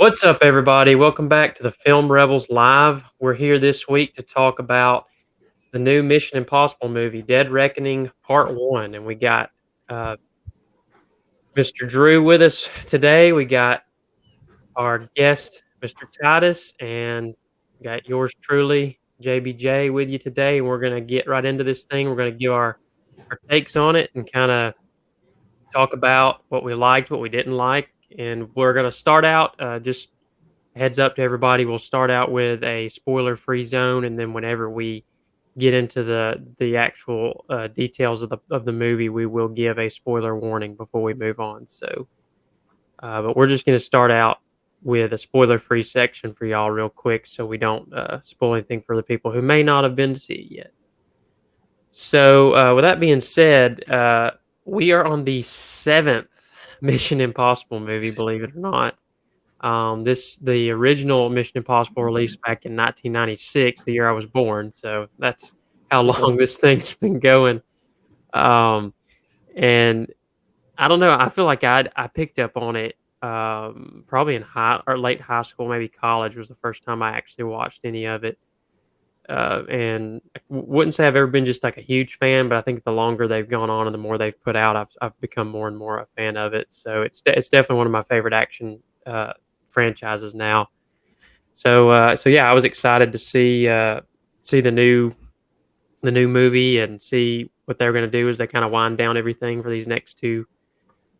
What's up, everybody? Welcome back to the Film Rebels Live. We're here this week to talk about the new Mission Impossible movie, Dead Reckoning Part 1. And we got uh, Mr. Drew with us today. We got our guest, Mr. Titus, and we got yours truly, JBJ, with you today. And we're going to get right into this thing. We're going to give our takes on it and kind of talk about what we liked, what we didn't like. And we're going to start out just heads up to everybody. We'll start out with a spoiler-free zone, and then whenever we get into the actual details of the movie, we will give a spoiler warning before we move on. So, but we're just going to start out with a spoiler-free section for y'all real quick, so we don't spoil anything for the people who may not have been to see it yet. So, with that being said, we are on the seventh Mission Impossible movie, believe it or not. The original Mission Impossible released back in 1996, the year I was born. So that's how long this thing's been going. Um, and I don't know. I feel like I picked up on it probably in high or late high school, maybe college was the first time I actually watched any of it. And wouldn't say I've ever been just like a huge fan, but I think the longer they've gone on and the more they've put out, I've become more and more a fan of it. So it's definitely one of my favorite action franchises now. So yeah, I was excited to see the new movie and see what they're going to do as they kind of wind down everything for these next two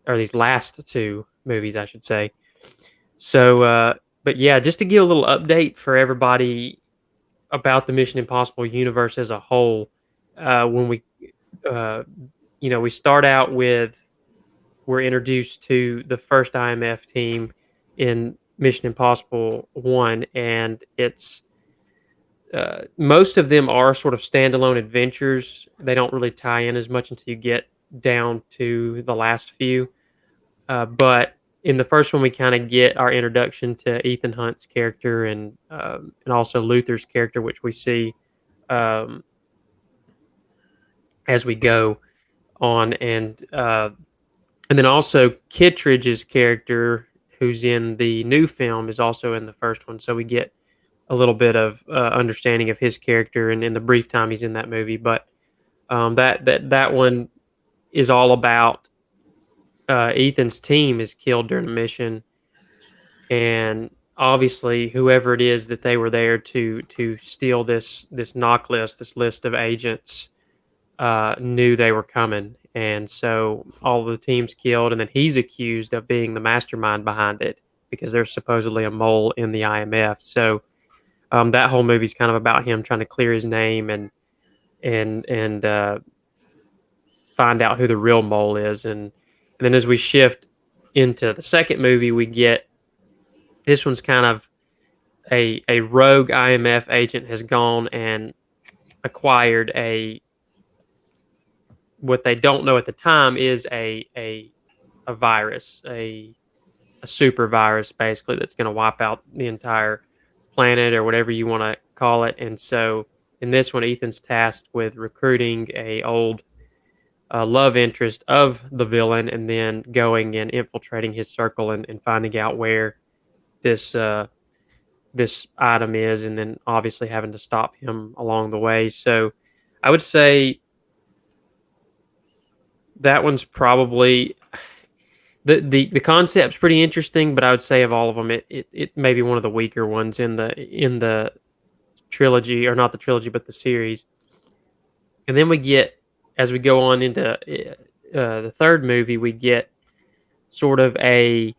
or these last two movies, I should say. So, but yeah, just to give a little update for everybody about the Mission Impossible universe as a whole. When uh, we start out with we're introduced to the first IMF team in Mission Impossible One, and it's most of them are sort of standalone adventures. They don't really tie in as much until you get down to the last few. But in the first one, we kind of get our introduction to Ethan Hunt's character and also Luther's character, which we see um, as we go on, and then also Kittredge's character, who's in the new film, is also in the first one. So we get a little bit of understanding of his character and in the brief time he's in that movie. But that one is all about Ethan's team is killed during a mission, and obviously whoever it is that they were there to steal this knock list, this list of agents, knew they were coming, and so all the team's killed, and then he's accused of being the mastermind behind it because there's supposedly a mole in the IMF. So that whole movie's kind of about him trying to clear his name and find out who the real mole is, and then as we shift into the second movie, we get this one's kind of a rogue IMF agent has gone and acquired a what they don't know at the time is a virus, a super virus, basically, that's going to wipe out the entire planet or whatever you want to call it. And so in this one, Ethan's tasked with recruiting a old love interest of the villain, and then going and infiltrating his circle and finding out where this this item is, and then obviously having to stop him along the way. So I would say that one's probably the concept's pretty interesting, but I would say of all of them, it may be one of the weaker ones in the trilogy, or not the trilogy, but the series. And then we get, as we go on into the third movie, we get sort of a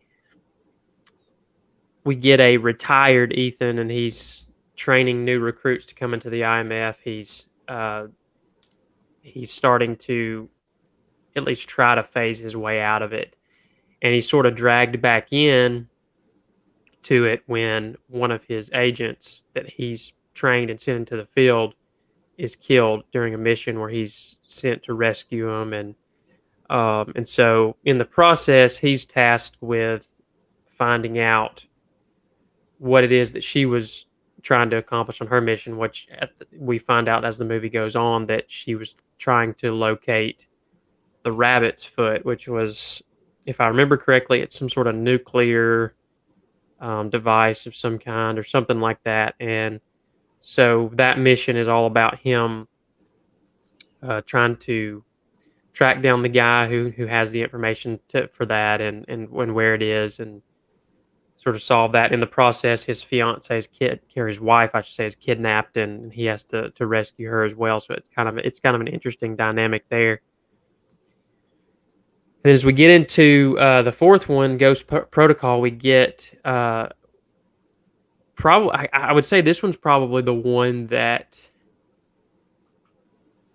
retired Ethan, and he's training new recruits to come into the IMF. He's starting to at least try to phase his way out of it, and he's sort of dragged back in to it when one of his agents that he's trained and sent into the field is killed during a mission where he's sent to rescue him, and so in the process he's tasked with finding out what it is that she was trying to accomplish on her mission, which we find out as the movie goes on that she was trying to locate the rabbit's foot, which was, if I remember correctly, it's some sort of nuclear device of some kind or something like that. And so that mission is all about him trying to track down the guy who has the information for that and where it is and sort of solve that. In the process, his fiance's kid, or his wife, I should say, is kidnapped, and he has to rescue her as well. So it's kind of an interesting dynamic there. And as we get into the fourth one, Ghost Protocol, we get probably I would say this one's probably the one that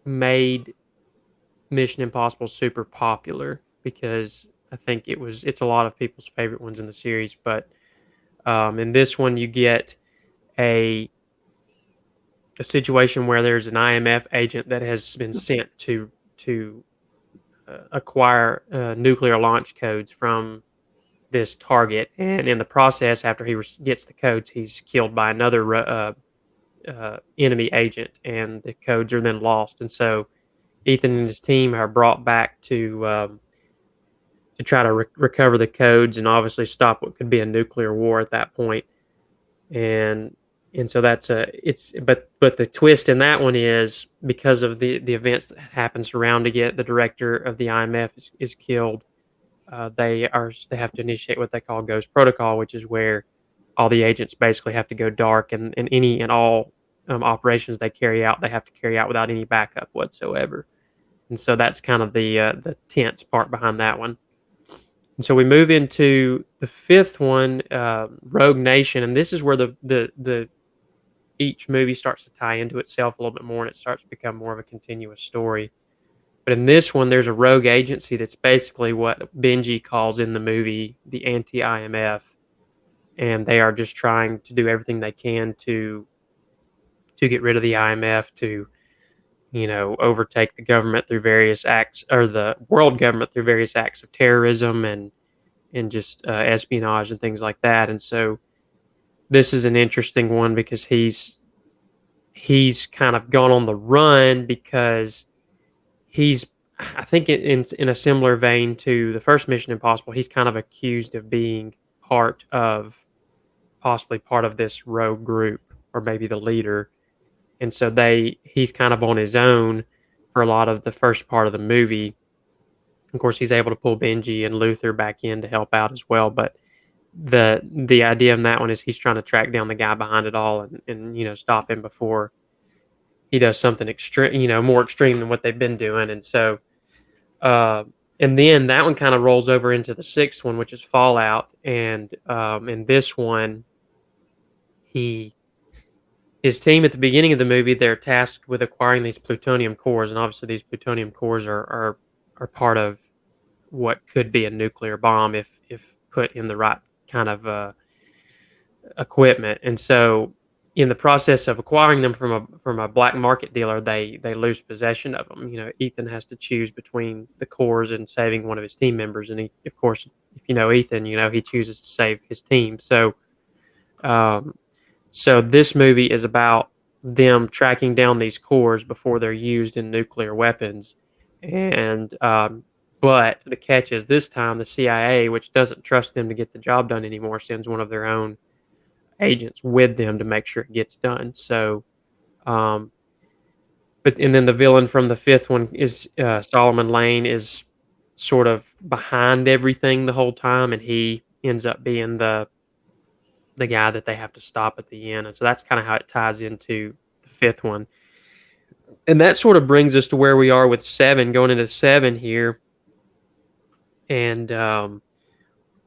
made Mission Impossible super popular because I think it's a lot of people's favorite ones in the series. But in this one, you get a a situation where there's an IMF agent that has been sent to acquire nuclear launch codes from this target, and in the process, after he gets the codes, he's killed by another enemy agent, and the codes are then lost. And so Ethan and his team are brought back to try to recover the codes and obviously stop what could be a nuclear war at that point. And so that's a it's but the twist in that one is because of the events that happen surrounding it, the director of the IMF is killed. They have to initiate what they call Ghost Protocol, which is where all the agents basically have to go dark, and any and all operations they carry out, they have to carry out without any backup whatsoever. And so that's kind of the tense part behind that one. And so we move into the fifth one, Rogue Nation, and this is where the each movie starts to tie into itself a little bit more, and it starts to become more of a continuous story. But in this one, there's a rogue agency that's basically what Benji calls in the movie the anti-IMF, and they are just trying to do everything they can to get rid of the IMF, to overtake the government through various acts, or the world government through various acts of terrorism and just espionage and things like that. And so this is an interesting one because he's kind of gone on the run because he's I think in a similar vein to the first Mission Impossible, he's kind of accused of being possibly part of this rogue group, or maybe the leader. And so he's kind of on his own for a lot of the first part of the movie. Of course, he's able to pull Benji and Luther back in to help out as well. But the idea in that one is he's trying to track down the guy behind it all and stop him before he does something extreme, more extreme than what they've been doing. And so, and then that one kind of rolls over into the sixth one, which is Fallout. And in this one, his team at the beginning of the movie, they're tasked with acquiring these plutonium cores, and obviously these plutonium cores are part of what could be a nuclear bomb if put in the right kind of equipment. And so, in the process of acquiring them from a black market dealer, they lose possession of them. Ethan has to choose between the cores and saving one of his team members, and he, of course, if you know Ethan, he chooses to save his team. So, so this movie is about them tracking down these cores before they're used in nuclear weapons. And but the catch is this time the CIA, which doesn't trust them to get the job done anymore, sends one of their own agents with them to make sure it gets done. So, and then the villain from the fifth one is Solomon Lane, is sort of behind everything the whole time, and he ends up being the guy that they have to stop at the end. And so that's kind of how it ties into the fifth one. And that sort of brings us to where we are with seven, going into seven here. And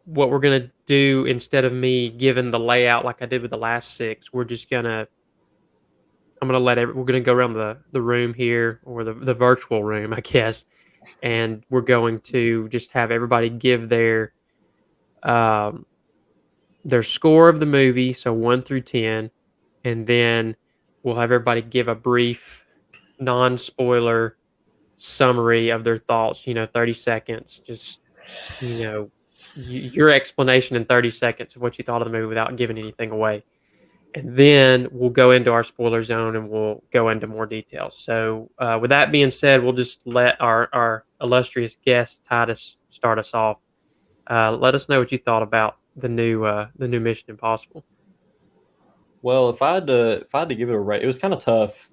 what we're going to do, instead of me giving the layout like I did with the last six, we're going to go around the room here, or the virtual room, I guess. And we're going to just have everybody give their score of the movie, so 1 through 10, and then we'll have everybody give a brief, non-spoiler summary of their thoughts. 30 seconds, just your explanation in 30 seconds of what you thought of the movie without giving anything away. And then we'll go into our spoiler zone and we'll go into more details. So, with that being said, we'll just let our illustrious guest Titus start us off. Let us know what you thought about the new Mission Impossible? Well, if I had to give it a rate, it was kind of tough.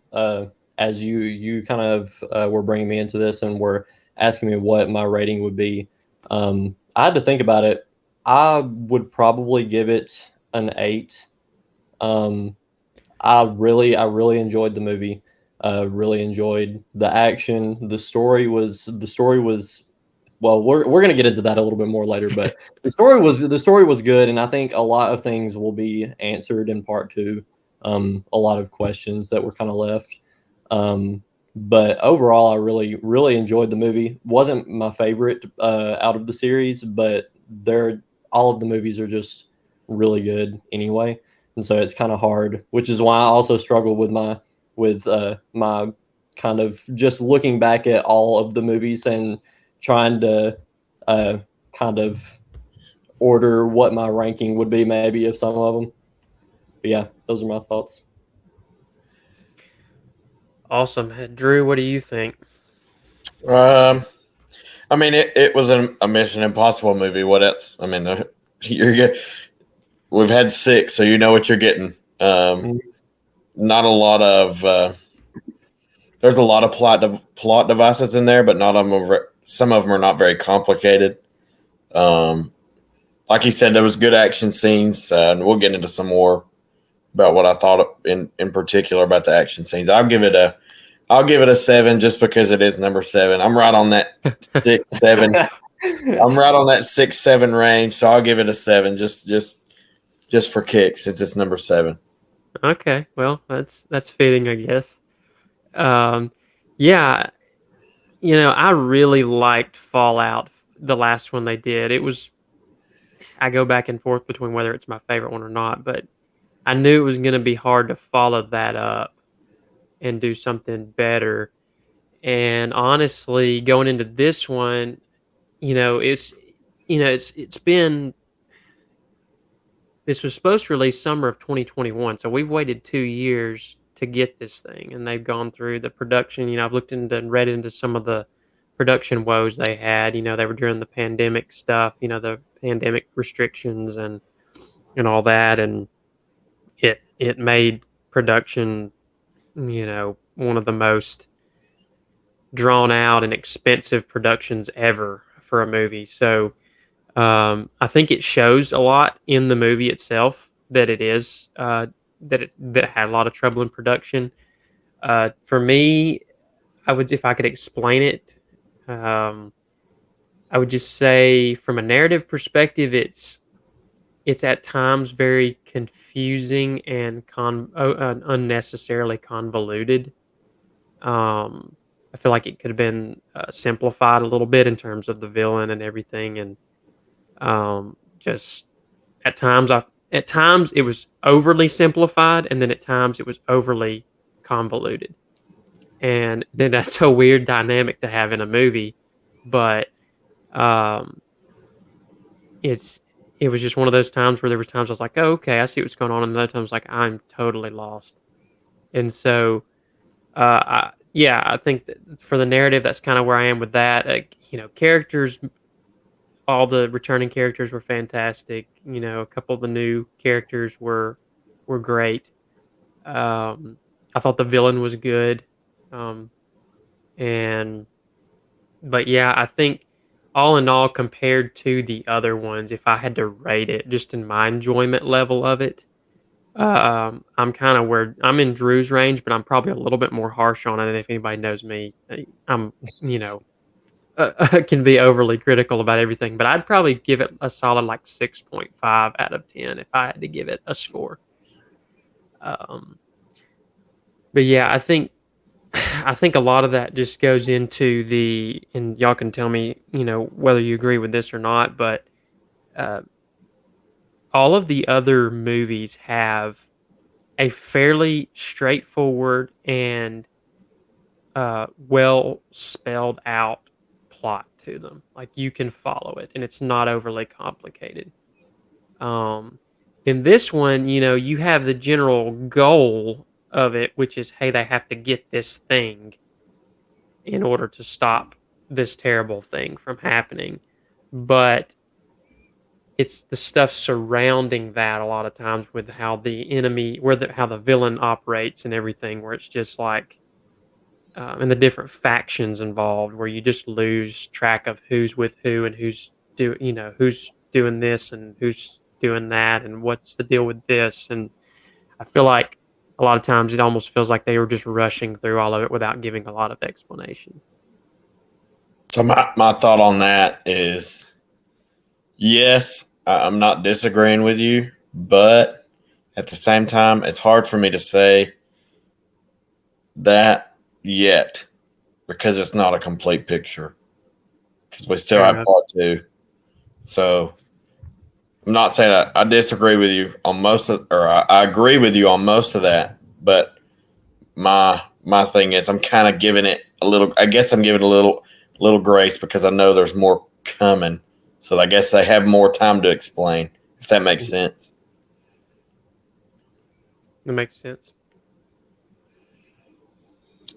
As you kind of were bringing me into this and were asking me what my rating would be. I had to think about it. I would probably give it an 8. Um, I really enjoyed the movie. Really enjoyed the action. The story was well, we're gonna get into that a little bit more later, but the story was good, and I think a lot of things will be answered in part two. A lot of questions that were kind of left. But overall, I really enjoyed the movie. Wasn't my favorite out of the series, but they're all of the movies are just really good anyway, and so it's kind of hard, which is why I also struggle with my kind of just looking back at all of the movies and trying to uh, kind of order what my ranking would be maybe of some of them. But yeah, those are my thoughts. Awesome, Drew. What do you think? Um, I mean, it was a Mission Impossible movie. What else? I mean, you're we've had six, so you know what you're getting. Mm. Not a lot of there's a lot of plot devices in there, but not of them. Some of them are not very complicated. Um, like you said, there was good action scenes, and we'll get into some more about what I thought in particular about the action scenes. I'll give it a 7 just because it is number 7. I'm right on that 6 7. I'm right on that 6 7 range, so I'll give it a 7 just for kicks since it's number 7. Okay, well, that's fitting, I guess. Um, yeah, I really liked Fallout, the last one they did. I go back and forth between whether it's my favorite one or not, but I knew it was going to be hard to follow that up and do something better. And honestly, going into this one, it's it's been this was supposed to release summer of 2021, so we've waited 2 years to get this thing, and they've gone through the production. I've looked into and read into some of the production woes they had. They were during the pandemic stuff. The pandemic restrictions and all that, and it made production one of the most drawn out and expensive productions ever for a movie. So I think it shows a lot in the movie itself that it is that had a lot of trouble in production. For me, if I could explain it, um, I would just say from a narrative perspective, it's at times very confusing and unnecessarily convoluted. Um, I feel like it could have been simplified a little bit in terms of the villain and everything, and just at times it was overly simplified, and then at times it was overly convoluted, and then that's a weird dynamic to have in a movie. But um, it's it was just one of those times where there was times I was like, oh, okay, I see what's going on, and other times like I'm totally lost, and so yeah, I think that for the narrative, that's kind of where I am with that. Characters, all the returning characters were fantastic. A couple of the new characters were great. Um, I thought the villain was good. Um, and but yeah, I think all in all, compared to the other ones, if I had to rate it just in my enjoyment level of it, I'm kind of where I'm in Drew's range, but I'm probably a little bit more harsh on it. And if anybody knows me, I'm you know can be overly critical about everything, but I'd probably give it a solid like 6.5 out of 10 if I had to give it a score. Um, but yeah, I think I think a lot of that just goes into and y'all can tell me, whether you agree with this or not, but uh, all of the other movies have a fairly straightforward and well spelled out plot to them. Like you can follow it, and it's not overly complicated. Um, in this one, you have the general goal of it, which is, hey, they have to get this thing in order to stop this terrible thing from happening. But it's the stuff surrounding that a lot of times with how the enemy, how the villain operates and everything, where it's just like, and the different factions involved, where you just lose track of who's with who and who's doing this and who's doing that and what's the deal with this. And I feel like a lot of times it almost feels like they were just rushing through all of it without giving a lot of explanation. So my thought on that is, yes, I'm not disagreeing with you, but at the same time, it's hard for me to say that yet because it's not a complete picture. Because we still Fair have enough. part 2. So I'm not saying I disagree with you on I agree with you on most of that, but my thing is I'm kind of giving it a little. I guess I'm giving it a little grace because I know there's more coming. So I guess they have more time to explain, if that makes sense. That makes sense.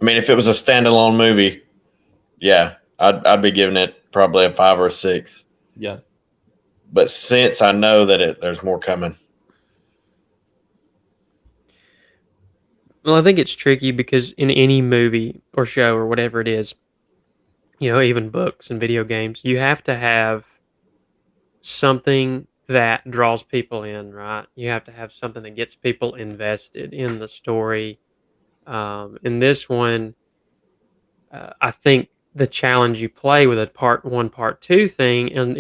I mean, if it was a standalone movie, yeah, I'd be giving it probably a 5 or a 6. Yeah. But since I know that there's more coming. Well, I think it's tricky because in any movie or show or whatever it is, even books and video games, you have to have something that draws people in, right? You have to have something that gets people invested in the story. In this one, I think the challenge you play with a part one, part two thing, and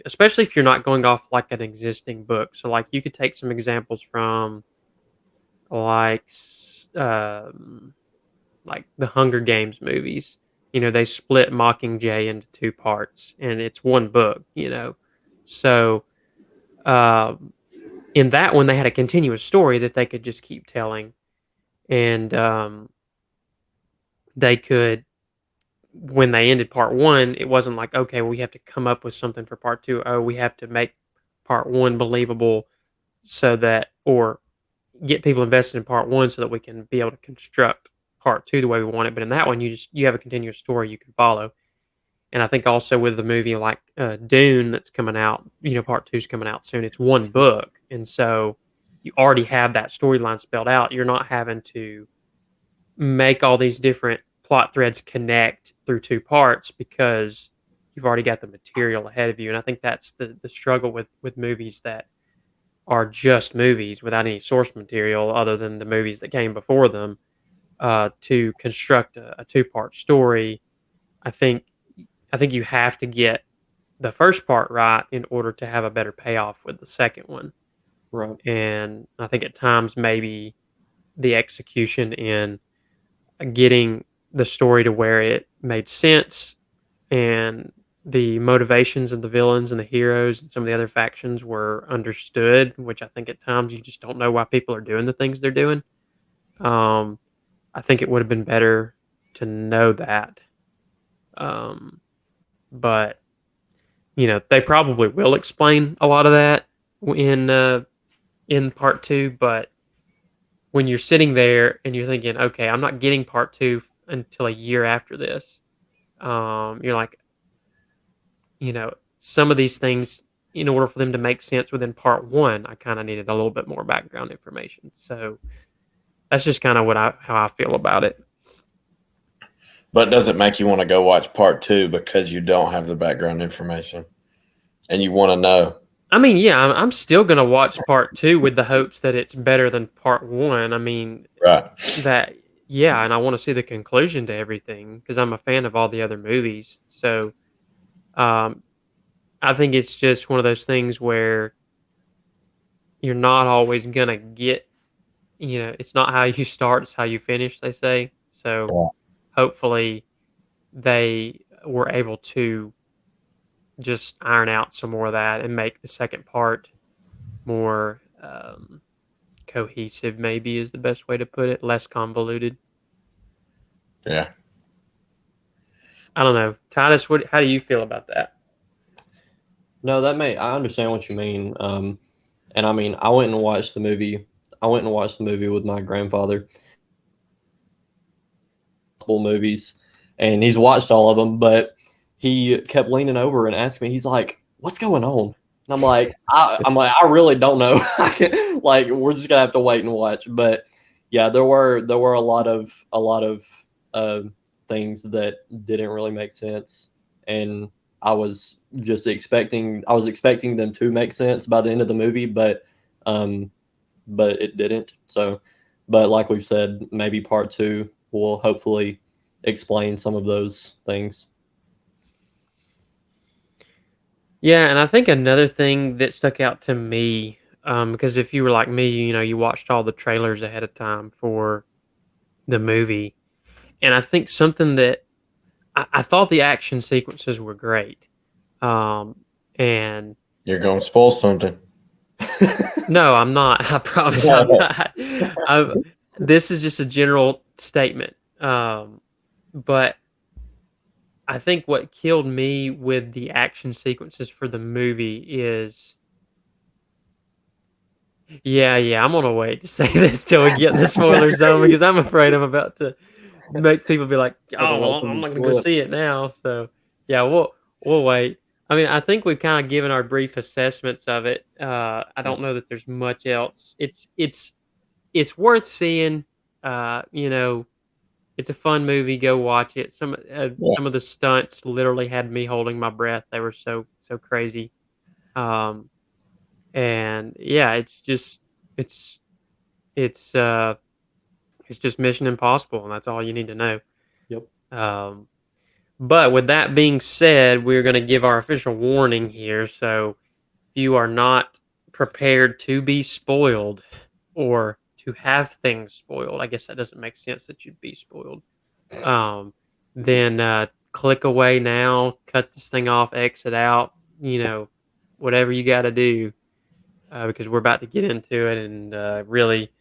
especially if you're not going off like an existing book. So, like, you could take some examples from like like the Hunger Games movies. They split Mockingjay into 2 parts, and it's one book. So in that one, they had a continuous story that they could just keep telling, and they could. When they ended part one, it wasn't like, okay, well, we have to come up with something for part two. Oh, we have to make part one believable or get people invested in part one so that we can be able to construct part two the way we want it. But in that one, you have a continuous story you can follow. And I think also with the movie like Dune that's coming out, part two's coming out soon. It's one book, and so you already have that storyline spelled out. You're not having to make all these different plot threads connect through 2 parts because you've already got the material ahead of you. And I think that's the struggle with movies that are just movies without any source material other than the movies that came before them, to construct a 2-part story. I think you have to get the first part right in order to have a better payoff with the second one. Right. And I think at times maybe the execution in getting the story to where it made sense and the motivations of the villains and the heroes and some of the other factions were understood, which I think at times you just don't know why people are doing the things they're doing. I think it would have been better to know that. But they probably will explain a lot of that in part two. But when you're sitting there and you're thinking, okay, I'm not getting part two until a year after this, you're like, some of these things, in order for them to make sense within part one, I kind of needed a little bit more background information. So that's just kind of how I feel about it. But does it make you want to go watch part 2 because you don't have the background information and you want to know? I mean, yeah, I'm still going to watch part 2 with the hopes that it's better than part 1. I mean, Right. and I want to see the conclusion to everything because I'm a fan of all the other movies. So, I think it's just one of those things where you're not always going to get, it's not how you start, it's how you finish, they say. So, Yeah. Hopefully they were able to just iron out some more of that and make the second part more cohesive, maybe is the best way to put it, less convoluted. Yeah. I don't know. Titus, how do you feel about that? No, I understand what you mean. And I mean, I went and watched the movie. With my grandfather. Movies, and he's watched all of them, but he kept leaning over and asking me, he's like, what's going on? And I really don't know. Like, we're just gonna have to wait and watch. But yeah, there were a lot of things that didn't really make sense, and I was expecting them to make sense by the end of the movie, but it didn't. So, but like we've said, maybe part two will hopefully explain some of those things. Yeah, and I think another thing that stuck out to me, because if you were like me, you watched all the trailers ahead of time for the movie, and I think something that I thought the action sequences were great, um, and You're going to spoil something. no, I'm not. I promise I'm not. This is just a general statement, but I think what killed me with the action sequences for the movie is yeah, I'm gonna wait to say this till we get in the spoiler zone because I'm afraid I'm about to make people be like, "Oh, well, I'm not gonna go see it now." So, yeah, we'll wait. I mean, I think we've kind of given our brief assessments of it. I don't know that there's much else. It's worth seeing. You know, it's a fun movie. Go watch it. Some of the stunts literally had me holding my breath. They were so crazy. Um, and yeah, it's it's uh it's just Mission Impossible, and that's all you need to know. Yep. Um, but with that being said, we're going to give our official warning here. So if you are not prepared to be spoiled or to have things spoiled, I guess that doesn't make sense that you'd be spoiled. Um, then click away now, cut this thing off, exit out, whatever you got to do, because we're about to get into it and really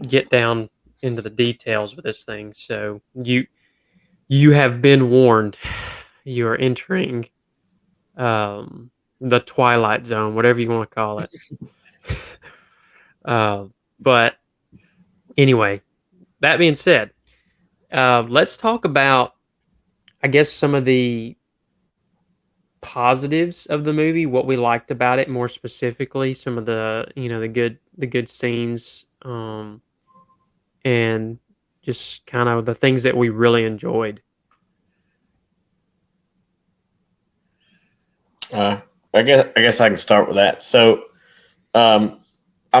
get down into the details with this thing. So you have been warned. You are entering the Twilight Zone, whatever you want to call it. But anyway, that being said, let's talk about, I guess, some of the positives of the movie, what we liked about it more specifically, some of the good scenes, and just kind of the things that we really enjoyed. I guess I can start with that. So, I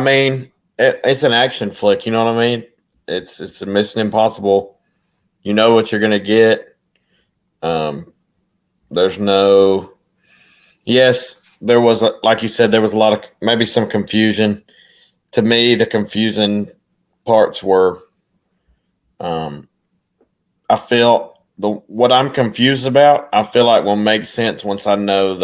mean, it's an action flick. You know what I mean? It's a Mission Impossible. You know what you're gonna get. There's no. Yes, there was, like you said, there was a lot of maybe some confusion. To me, the confusing parts were, I feel what I'm confused about. I feel like will make sense once I know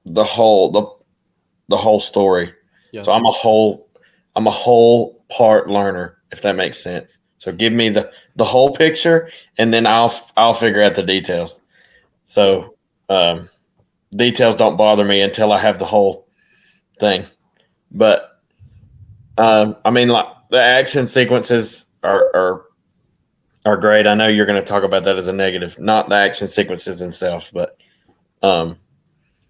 the whole story. Yeah. So I'm a whole part learner, if that makes sense. So give me the whole picture, and then I'll figure out the details. So details don't bother me until I have the whole thing. But I mean, like the action sequences are great. I know you're going to talk about that as a negative, not the action sequences themselves, but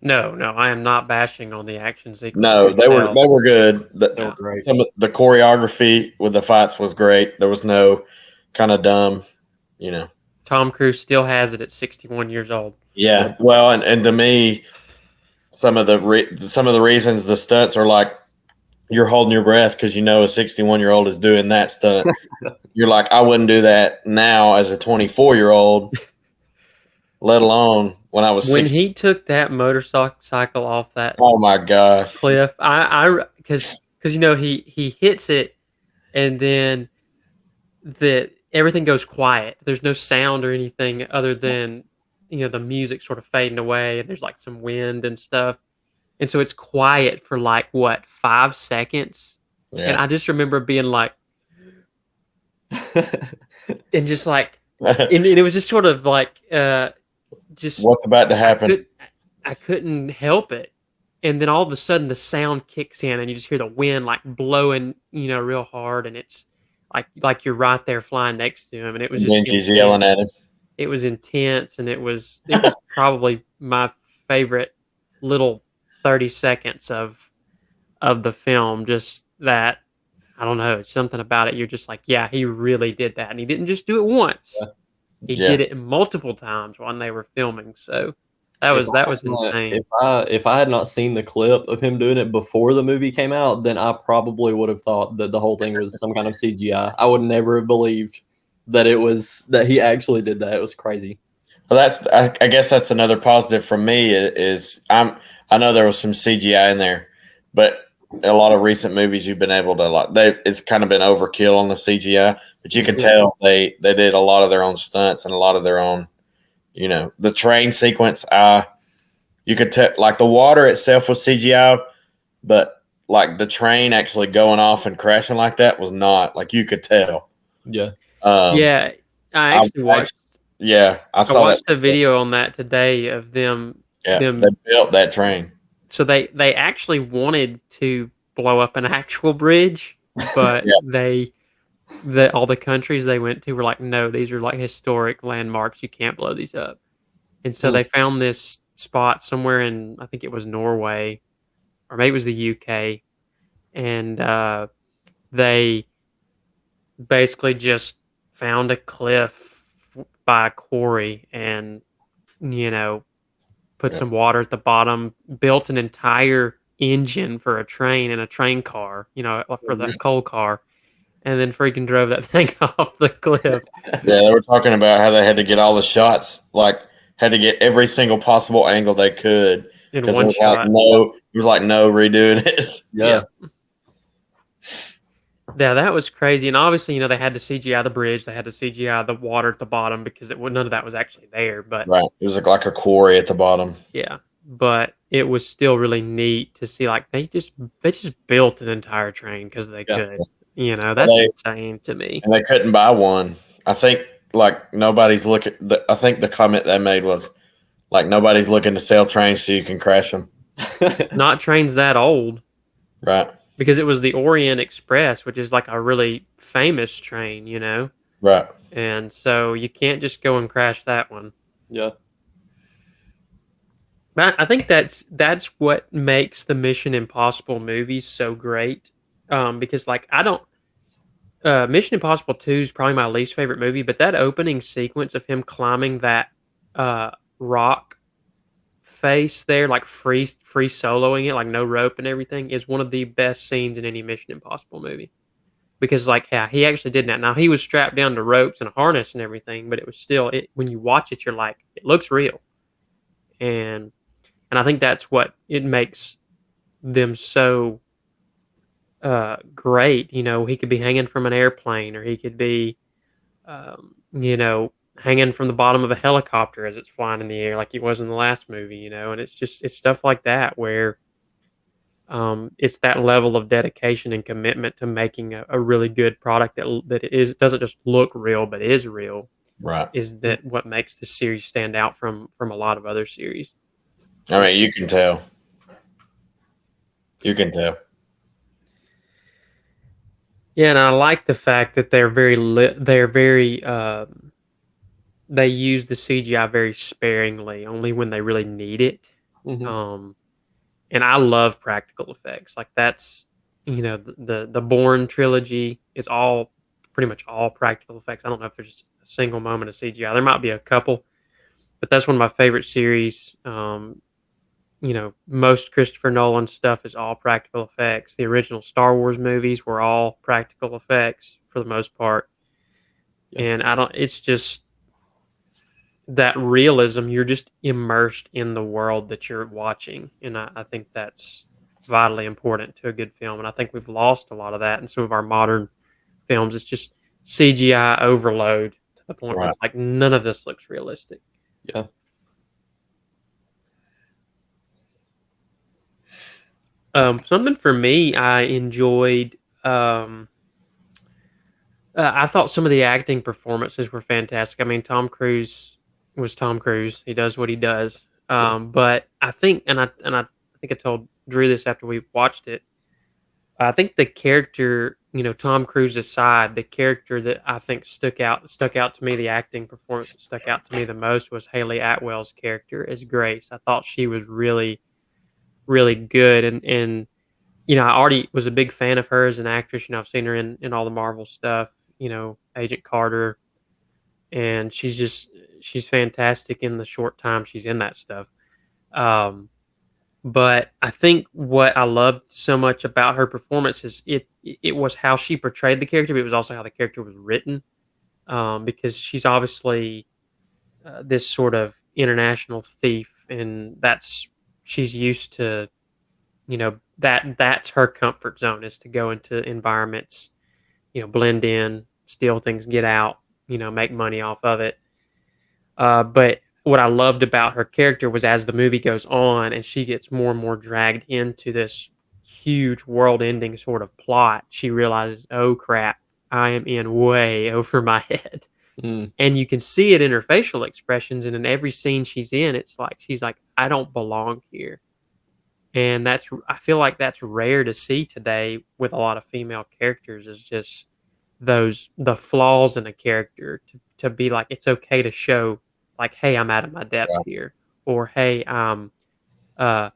No, I am not bashing on the action sequences. no, they were good. They were great. Some of the choreography with the fights was great. There was no kind of dumb, Tom Cruise still has it at 61 years old. Yeah, well, and to me, some of the reasons the stunts are like you're holding your breath because a 61-year-old is doing that stunt. You're like, I wouldn't do that now as a 24-year-old, let alone when I was. When he took that motorcycle off that oh my gosh cliff, I because he hits it, and then everything goes quiet. There's no sound or anything other than the music sort of fading away, and there's like some wind and stuff, and so it's quiet for like what 5 seconds, and I just remember being like, and just like, and it was just sort of like just what's about to happen. I couldn't help it, and then all of a sudden the sound kicks in, and you just hear the wind like blowing real hard, and it's like you're right there flying next to him, and it was just Benji's yelling at him. It was intense, and it was probably my favorite little 30 seconds of the film, just that I don't know, it's something about it. You're just like, yeah, he really did that, and he didn't just do it once. He Yeah. did it multiple times when they were filming. So If that I was had not, insane. if I had not seen the clip of him doing it before the movie came out, then I probably would have thought that the whole thing was some kind of CGI. I would never have believed that that he actually did that. It was crazy. Well, I guess that's another positive from me is I know there was some CGI in there, but a lot of recent movies you've been able to it's kind of been overkill on the CGI, but you can tell they did a lot of their own stunts and a lot of their own, the train sequence. You could tell like the water itself was CGI, but like the train actually going off and crashing like that was not, like you could tell. Yeah. Yeah, I I, actually watched yeah, I I saw that. watched a video on that today of them Yeah, them they built that train. so they actually wanted to blow up an actual bridge, but Yeah. all the countries they went to were like, no, these are like historic landmarks. You can't blow these up. And so Hmm. they found this spot somewhere in, I think it was Norway, or maybe it was the UK, and they basically just found a cliff by a quarry and you know put Yeah. some water at the bottom, built an entire engine for a train and a train car, for the coal car, and then freaking drove that thing off the cliff. Yeah, they were talking about how they had to get all the shots, like had to get every single possible angle they could In because one shot. it was like no redoing it. Yeah. Yeah, that was crazy. And obviously, they had to CGI the bridge, they had to CGI the water at the bottom because none of that was actually there. But Right. It was like a quarry at the bottom. yeah, but it was still really neat to see. Like they just built an entire train because they Yeah. could. That's They- insane to me. And they couldn't buy one. I think like nobody's looking. I think the comment they made was like nobody's looking to sell trains so you can crash them. Not trains that old. Right. Because it was the Orient Express, which is like a really famous train. Right. And so you can't just go and crash that one. Yeah. But I think that's what makes the Mission Impossible movies so great. Because like I don't Mission Impossible 2 is probably my least favorite movie, but that opening sequence of him climbing that rock face there, like free soloing it, like no rope and everything, is one of the best scenes in any Mission Impossible movie. Because like, yeah, he actually did that. Now he was strapped down to ropes and a harness and everything, but it was still when you watch it, you're like, it looks real. And I think that's what it makes them so great. He could be hanging from an airplane, or he could be hanging from the bottom of a helicopter as it's flying in the air, like he was in the last movie. And it's stuff like that where it's that level of dedication and commitment to making a really good product it doesn't just look real, but is real. Right. Is that what makes this series stand out from a lot of other series? I mean, you can tell. You can tell. Yeah, and I like the fact that they're very they use the CGI very sparingly, only when they really need it. Mhm. And I love practical effects. Like that's the Bourne trilogy is all pretty much all practical effects. I don't know if there's a single moment of CGI. There might be a couple, but that's one of my favorite series. Most Christopher Nolan stuff is all practical effects. The original Star Wars movies were all practical effects for the most part. Yeah. And it's just that realism. You're just immersed in the world that you're watching. And I think that's vitally important to a good film. And I think we've lost a lot of that in some of our modern films. It's just CGI overload to the point where it's like none of this looks realistic. Yeah. Something for me, I enjoyed. I thought some of the acting performances were fantastic. I mean, Tom Cruise was Tom Cruise. He does what he does. But I think, and I think I told Drew this after we watched it. I think the character, Tom Cruise aside, the character that I think stuck out to me, the acting performance that stuck out to me the most was Haley Atwell's character as Grace. I thought she was really really good. And I already was a big fan of her as an actress. I've seen her in all the Marvel stuff. Agent Carter, and she's fantastic in the short time she's in that stuff. Um, but I think what I loved so much about her performance is it was how she portrayed the character, but it was also how the character was written. Because she's obviously this sort of international thief, and she's used to that's her comfort zone, is to go into environments, blend in, steal things, get out, make money off of it. But what I loved about her character was, as the movie goes on and she gets more and more dragged into this huge world-ending sort of plot, she realizes, oh crap, I am in way over my head. Mm. And you can see it in her facial expressions, and in every scene she's in, it's like she's like, I don't belong here. And I feel like that's rare to see today with a lot of female characters, is just the flaws in a character, to be like, it's okay to show, like, hey, I'm out of my depth Yeah. here, or hey, uh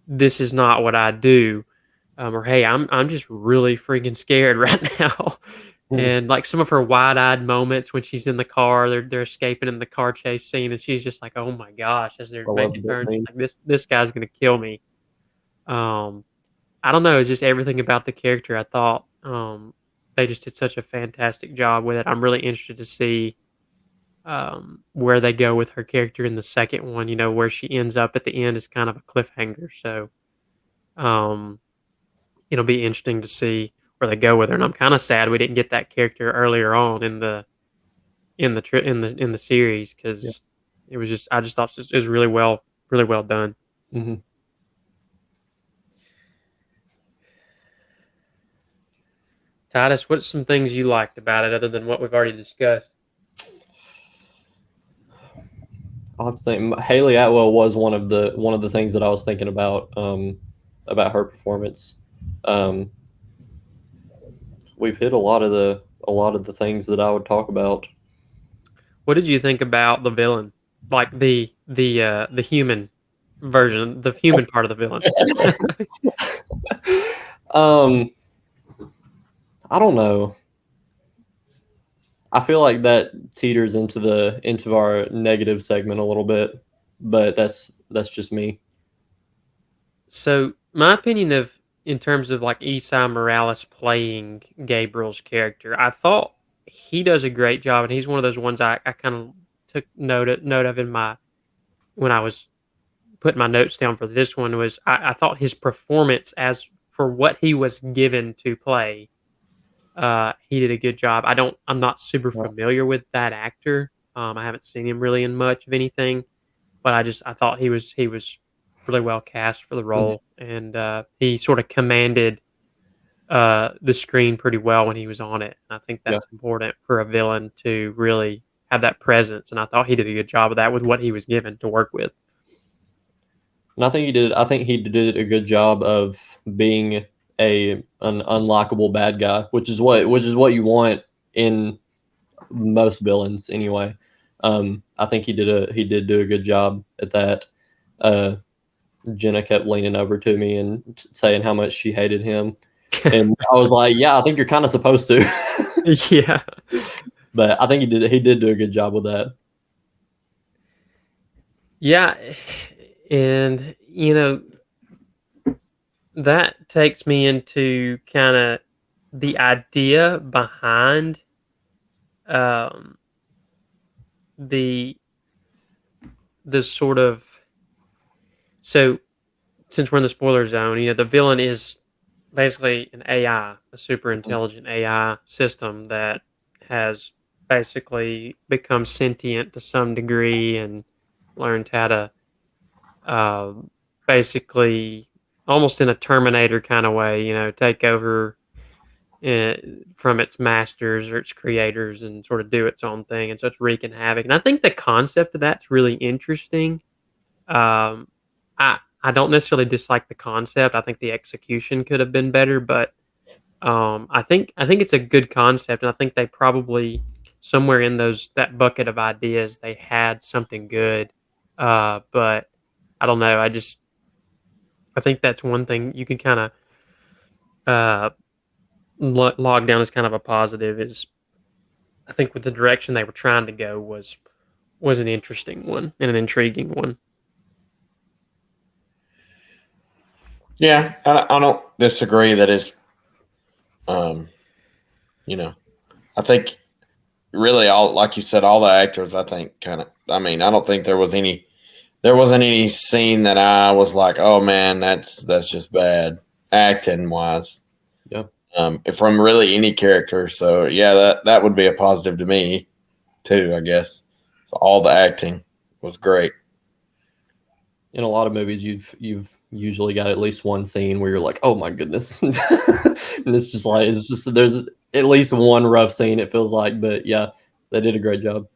this is not what I do, or hey, I'm just really freaking scared right now. Mm. And like some of her wide-eyed moments when she's in the car, they're escaping in the car chase scene, and she's just like, oh my gosh, as they're I love making this turns, she's scene. like, this guy's gonna kill me. um I don't know, it's just everything about the character. I thought they just did such a fantastic job with it. I'm really interested to see where they go with her character in the second one. Where she ends up at the end is kind of a cliffhanger. So um, it'll be interesting to see where they go with her. And I'm kind of sad we didn't get that character earlier on in the series, Yeah. because I just thought it was really well done. Hmm. Titus, what's some things you liked about it other than what we've already discussed? I'll have to think. Haley Atwell was one of the things that I was thinking about her performance. Um, we've hit a lot of the things that I would talk about. What did you think about the villain? Like the human version, the human part of the villain. um, I don't know. I feel like that teeters into our negative segment a little bit, but that's just me. So my opinion of in terms of like Esai Morales playing Gabriel's character, I thought he does a great job, and he's one of those ones I kind of took note of in my when I was putting my notes down for this one. Was I thought his performance, as for what he was given to play, he did a good job. I'm not super Yeah. familiar with that actor. I haven't seen him really in much of anything, but I thought he was really well cast for the Mhm. role, and he sort of commanded the screen pretty well when he was on it. And I think Yeah. that's important for a villain to really have that presence, and I thought he did a good job of that with what he was given to work with. And I think he did a good job of being an unlockable bad guy, which is what you want in most villains anyway. I think he did do a good job at that. Uh, Jenna kept leaning over to me and saying how much she hated him, and I was like, "Yeah, I think you're kind of supposed to." Yeah. But I think he did do a good job with that. Yeah, and that takes me into kind of the idea behind um, the the sort of so since we're in the spoiler zone, the villain is basically an AI, a super intelligent AI system that has basically become sentient to some degree and learned how to uh, basically, almost in a Terminator kind of way, take over uh, from its masters or its creators and sort of do its own thing. And so it's wreaking havoc. And I think the concept of that's really interesting. Um, I don't necessarily dislike the concept. I think the execution could have been better, but I think it's a good concept, and I think they probably somewhere in that bucket of ideas they had something good. But I don't know. I think that's one thing you can kind of uh, log down as kind of a positive. Is I think with the direction they were trying to go was an interesting one and an intriguing one. Yeah, I don't disagree that it's, um, you know, I think really all, like you said, all the actors, I think kind of, I mean, I don't think there wasn't any scene that I was like, oh man, that's just bad acting wise. Yeah. From really any character. So yeah, that would be a positive to me too, I guess. So all the acting was great. In a lot of movies, you've usually got at least one scene where you're like, oh my goodness, and it's just there's at least one rough scene, it feels like. But yeah, they did a great job.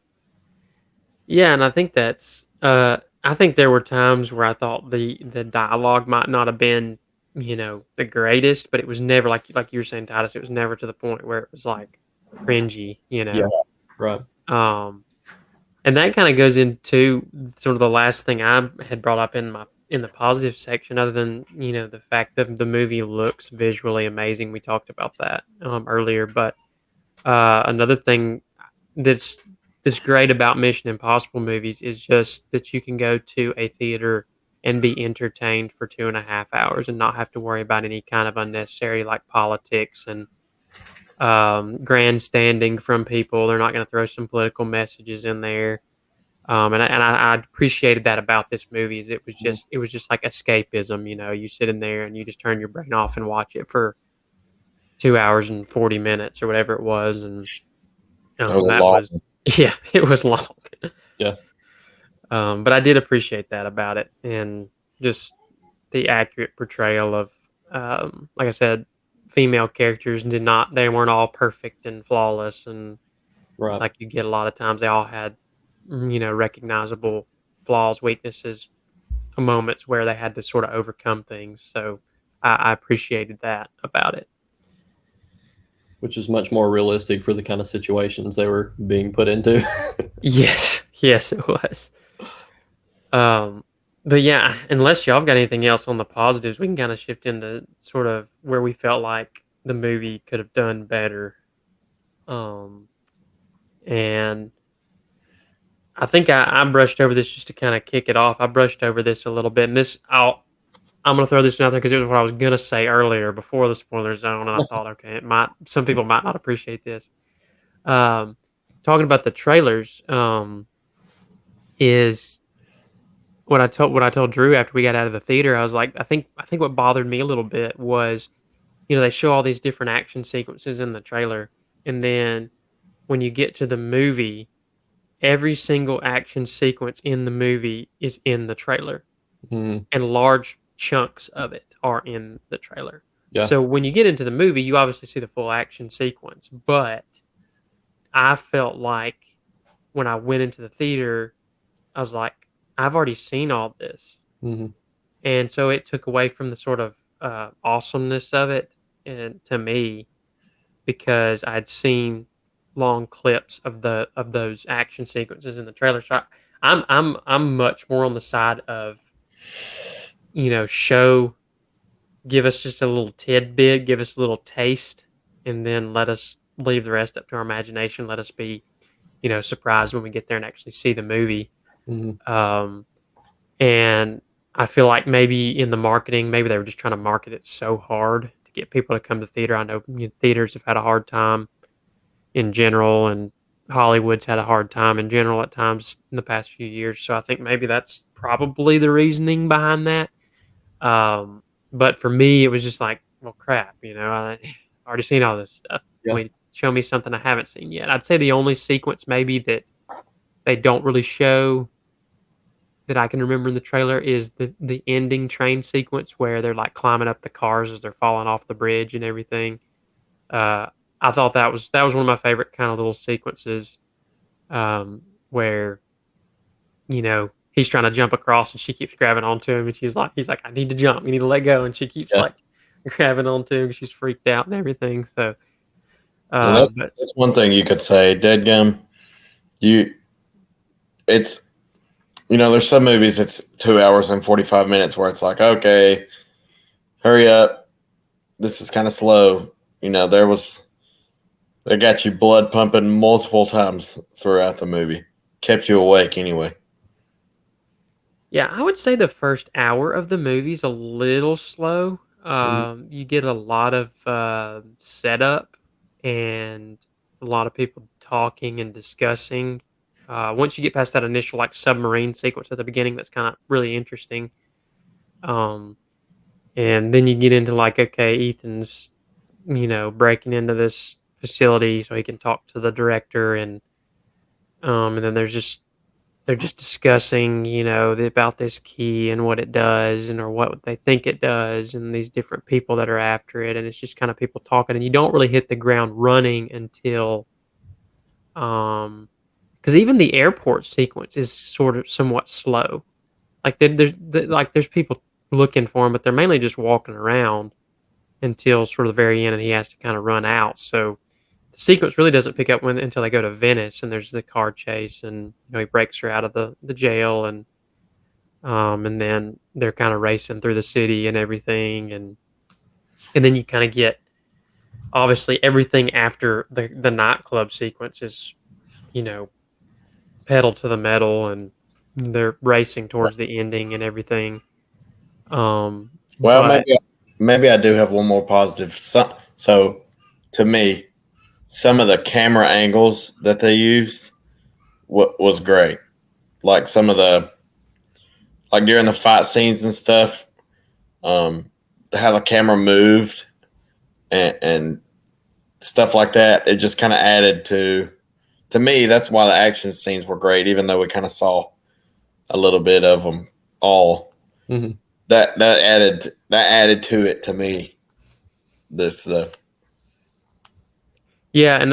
Yeah, and I think that's I think there were times where I thought the dialogue might not have been, the greatest, but it was never like you were saying, Titus, it was never to the point where it was like cringy, Yeah, right. Um and that kind of goes into sort of the last thing I had brought up in the positive section, other than, the fact that the movie looks visually amazing. We talked about that earlier, but another thing that's great about Mission Impossible movies is just that you can go to a theater and be entertained for 2.5 hours and not have to worry about any kind of unnecessary like politics and grandstanding from people. They're not going to throw some political messages in there. And I appreciated that about this movie. Is it was just like escapism. You sit in there and you just turn your brain off and watch it for 2 hours and 40 minutes or whatever it was, and That was a that lot. was yeah, it was long. Yeah. But I did appreciate that about it, and just the accurate portrayal of, like I said, female characters they weren't all perfect and flawless, and Right. like you get a lot of times they all had, recognizable flaws, weaknesses, moments where they had to sort of overcome things. So I appreciated that about it. Which is much more realistic for the kind of situations they were being put into. Yes, yes, it was. But yeah, unless y'all have got anything else on the positives, we can kind of shift into sort of where we felt like the movie could have done better. And I think I brushed over this just to kind of kick it off. I brushed over this a little bit, and I'm gonna throw this out there because it was what I was gonna say earlier before the spoiler zone, and I thought, okay, some people might not appreciate this. Talking about the trailers, is what I told Drew after we got out of the theater. I was like, I think what bothered me a little bit was, they show all these different action sequences in the trailer, and then when you get to the movie, every single action sequence in the movie is in the trailer, Mhm. and large chunks of it are in the trailer. Yeah. So when you get into the movie, you obviously see the full action sequence, but I felt like when I went into the theater, I was like, I've already seen all this. Mhm. And so it took away from the sort of awesomeness of it, and to me, because I'd seen long clips of those action sequences in the trailer. So I'm much more on the side of, show, give us just a little tidbit, give us a little taste, and then let us leave the rest up to our imagination. Let us be, surprised when we get there and actually see the movie. Mhm. And I feel like maybe in the marketing, maybe they were just trying to market it so hard to get people to come to theater. I know, theaters have had a hard time in general, and Hollywood's had a hard time in general at times in the past few years. So I think maybe that's probably the reasoning behind that. But for me, it was just like, well, crap, I already seen all this stuff. Yeah. Wait, show me something I haven't seen yet. I'd say the only sequence maybe that they don't really show that I can remember in the trailer is the ending train sequence where they're like climbing up the cars as they're falling off the bridge and everything. Uh, I thought that was one of my favorite kind of little sequences, where he's trying to jump across and she keeps grabbing onto him, and he's like, I need to jump, you need to let go, and she keeps Yeah. like grabbing onto him. She's freaked out and everything. So, So but that's one thing you could say, Deadgum. It's there's some movies it's 2 hours and 45 minutes where it's like, okay, hurry up. This is kind of slow. You know, they got you blood pumping multiple times throughout the movie. Kept you awake anyway. Yeah, I would say the first hour of the movie's a little slow. Mhm. You get a lot of setup and a lot of people talking and discussing. Once you get past that initial like submarine sequence at the beginning, that's kind of really interesting. Um, and then you get into like, okay, Ethan's, breaking into this facility so he can talk to the director, and then they're just discussing, about this key and what it does and or what they think it does and these different people that are after it. And it's just kind of people talking and you don't really hit the ground running until because even the airport sequence is sort of somewhat slow. Like there's people looking for him, but they're mainly just walking around until sort of the very end and he has to kind of run out. So the sequence really doesn't pick up until they go to Venice and there's the car chase and he breaks her out of the jail and then they're kind of racing through the city and everything and then you kind of get obviously everything after the nightclub sequence is you know pedal to the metal and they're racing towards the ending and everything. Um, Well, but maybe I do have one more positive. So to me, some of the camera angles that they used was great. Like some of the like during the fight scenes and stuff, um, how the camera moved and stuff like that. It just kind of added to me. That's why the action scenes were great, even though we kind of saw a little bit of them all. Mhm. That added to it to me. This yeah, and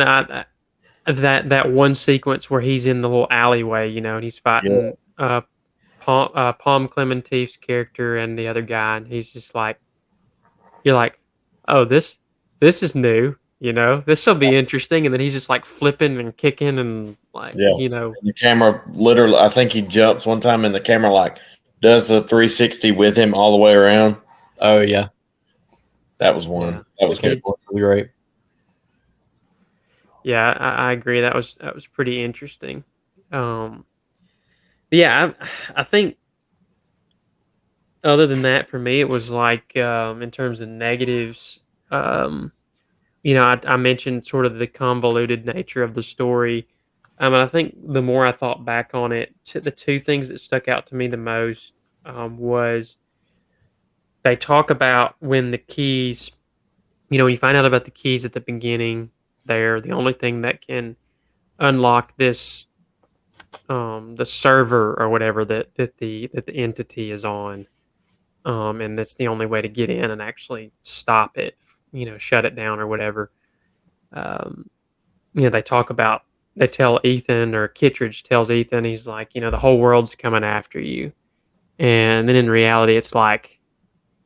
that one sequence where he's in the little alleyway, and he's yeah. fighting Palm Clementif's character and the other guy, and he's just like, you're like, oh, this is new, this will be interesting, and then he's just like flipping and kicking and like, Yeah. The camera literally, I think he jumps one time and the camera like does the 360 with him all the way around. Oh yeah, That was one. yeah, That was the camera good. was really great. yeah, I agree. That was pretty interesting. Um, yeah, I think other than that, for me, it was like in terms of negatives. Um, I mentioned sort of the convoluted nature of the story. And I think the more I thought back on it, the two things that stuck out to me the most was they talk about when the keys, when you find out about the keys at the beginning, they're the only thing that can unlock this, the server or whatever that the entity is on, and that's the only way to get in and actually stop it, shut it down or whatever. Um, they talk about they tell Ethan or Kittredge tells Ethan, he's like, the whole world's coming after you. And then in reality, it's like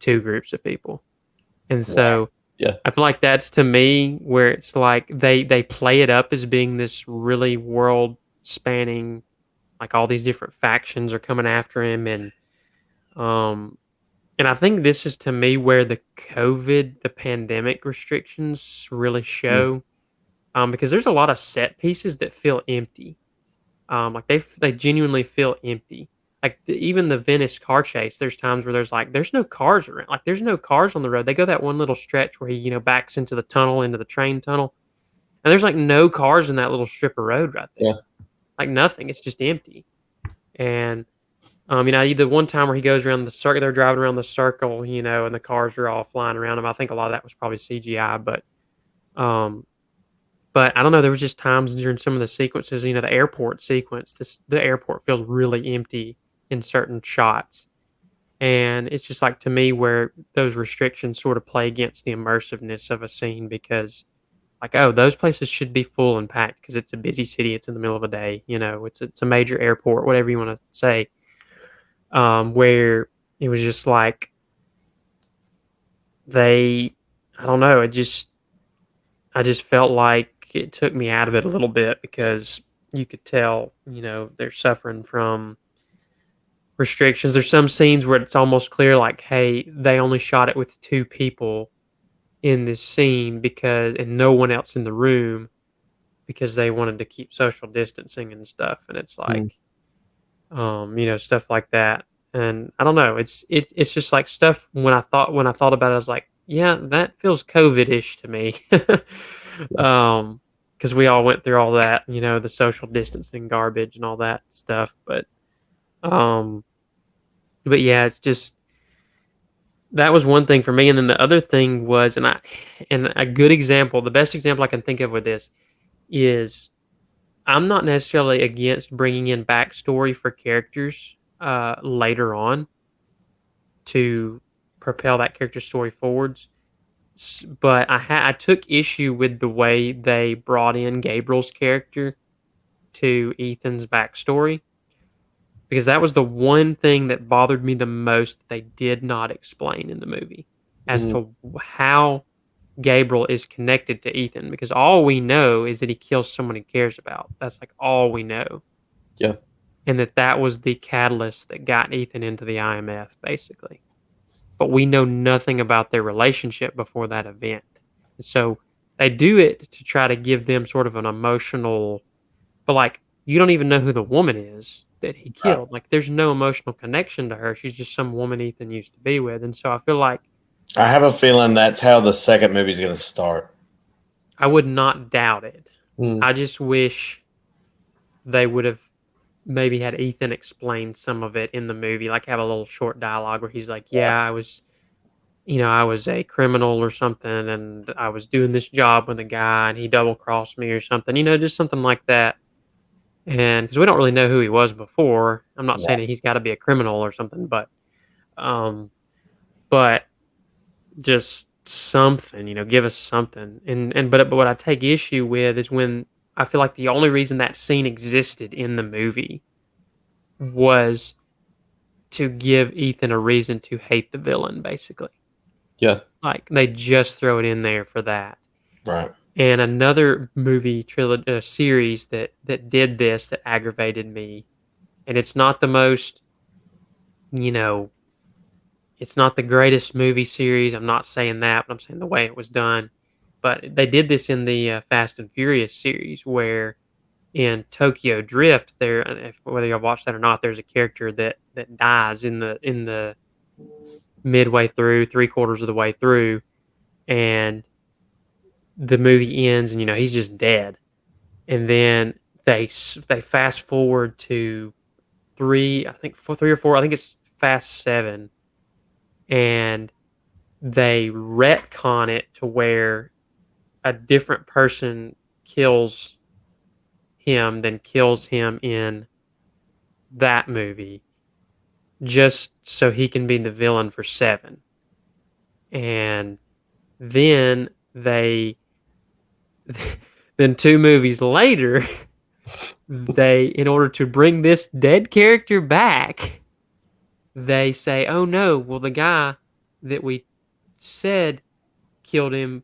two groups of people. And so Yeah. I feel like that's to me where it's like they play it up as being this really world spanning, like all these different factions are coming after him. Um, and I think this is to me where the pandemic restrictions really Mm. show. Because there's a lot of set pieces that feel empty. Like they genuinely feel empty. Like even the Venice car chase, there's times where there's no cars around. Like there's no cars on the road. They go that one little stretch where he backs into the tunnel, into the train tunnel, and there's like no cars in that little strip of road right Yeah. there. Like nothing. It's just empty. And the one time where he goes around the circle, they're driving around the circle, and the cars are all flying around him. I think a lot of that was probably CGI, um, but I don't know, there was just times during some of the sequences, the airport sequence, the airport feels really empty in certain shots. And it's just like to me where those restrictions sort of play against the immersiveness of a scene because like, oh, those places should be full and packed because it's a busy city, it's in the middle of a day, it's a major airport, whatever you want to say. Where it was just like they I don't know, I just felt like it took me out of it a little bit because you could tell, they're suffering from restrictions. There's some scenes where it's almost clear, like, hey, they only shot it with 2 people in this scene and no one else in the room because they wanted to keep social distancing and stuff. And it's Mm. like, stuff like that. And I don't know. It's just like stuff. When I thought about it, I was like, yeah, that feels COVID-ish to me. Because we all went through all that, the social distancing garbage and all that stuff. Um, but yeah, it's just that was one thing for me. And then the other thing was, and a good example, the best example I can think of with this is I'm not necessarily against bringing in backstory for characters later on to propel that character story forwards. But I took issue with the way they brought in Gabriel's character to Ethan's backstory because that was the one thing that bothered me the most that they did not explain in the movie as Mm. to how Gabriel is connected to Ethan, because all we know is that he kills someone he cares about. That's like all we know. Yeah. And that was the catalyst that got Ethan into the IMF, basically. But we know nothing about their relationship before that event. And so they do it to try to give them sort of an emotional, but like you don't even know who the woman is that he Right. killed. Like there's no emotional connection to her. She's just some woman Ethan used to be with. And so I feel like I have a feeling that's how the second movie's going to start. I would not doubt it. Mm. I just wish they would have maybe had Ethan explain some of it in the movie, like have a little short dialogue where he's like, "Yeah, I was a criminal or something, and I was doing this job with a guy, and he double crossed me or something." Just something like that. And because we don't really know who he was before, I'm not saying that he's got to be a criminal or something, um, but just something, give us something. But what I take issue with is when I feel like the only reason that scene existed in the movie was to give Ethan a reason to hate the villain, basically. Yeah. Like they just throw it in there for that. Right. And another movie trilogy series that did this that aggravated me, and it's not the most, it's not the greatest movie series. I'm not saying that, but I'm saying the way it was done. But they did this in the Fast and Furious series, where in Tokyo Drift, whether you've watched that or not, there's a character that dies in the midway through, 3/4 of the way through, and the movie ends, and he's just dead. And then they fast forward to three, I think 3 or 4, I think it's Fast 7, and they retcon it to where a different person kills him than kills him in that movie, just so he can be the villain for 7. And then then 2 movies later, in order to bring this dead character back, they say, "Oh no, well the guy that we said killed him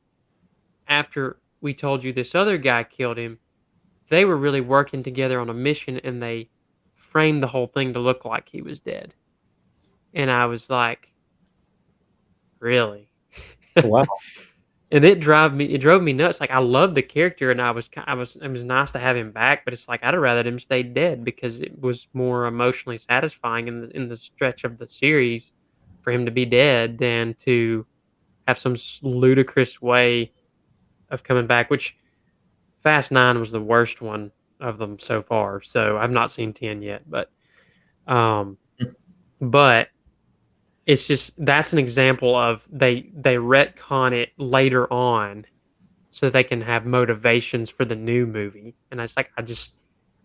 after we told you this other guy killed him, they were really working together on a mission and they framed the whole thing to look like he was dead." And I was like, "Really?" Wow. And it drove me nuts. Like I loved the character, and it was nice to have him back. But it's like I'd have rather him stay dead because it was more emotionally satisfying in the stretch of the series for him to be dead than to have some ludicrous way of coming back. Which Fast 9 was the worst one of them so far. So I've not seen 10 yet, um, but it's just that's an example of they retcon it later on so they can have motivations for the new movie. And it's like I just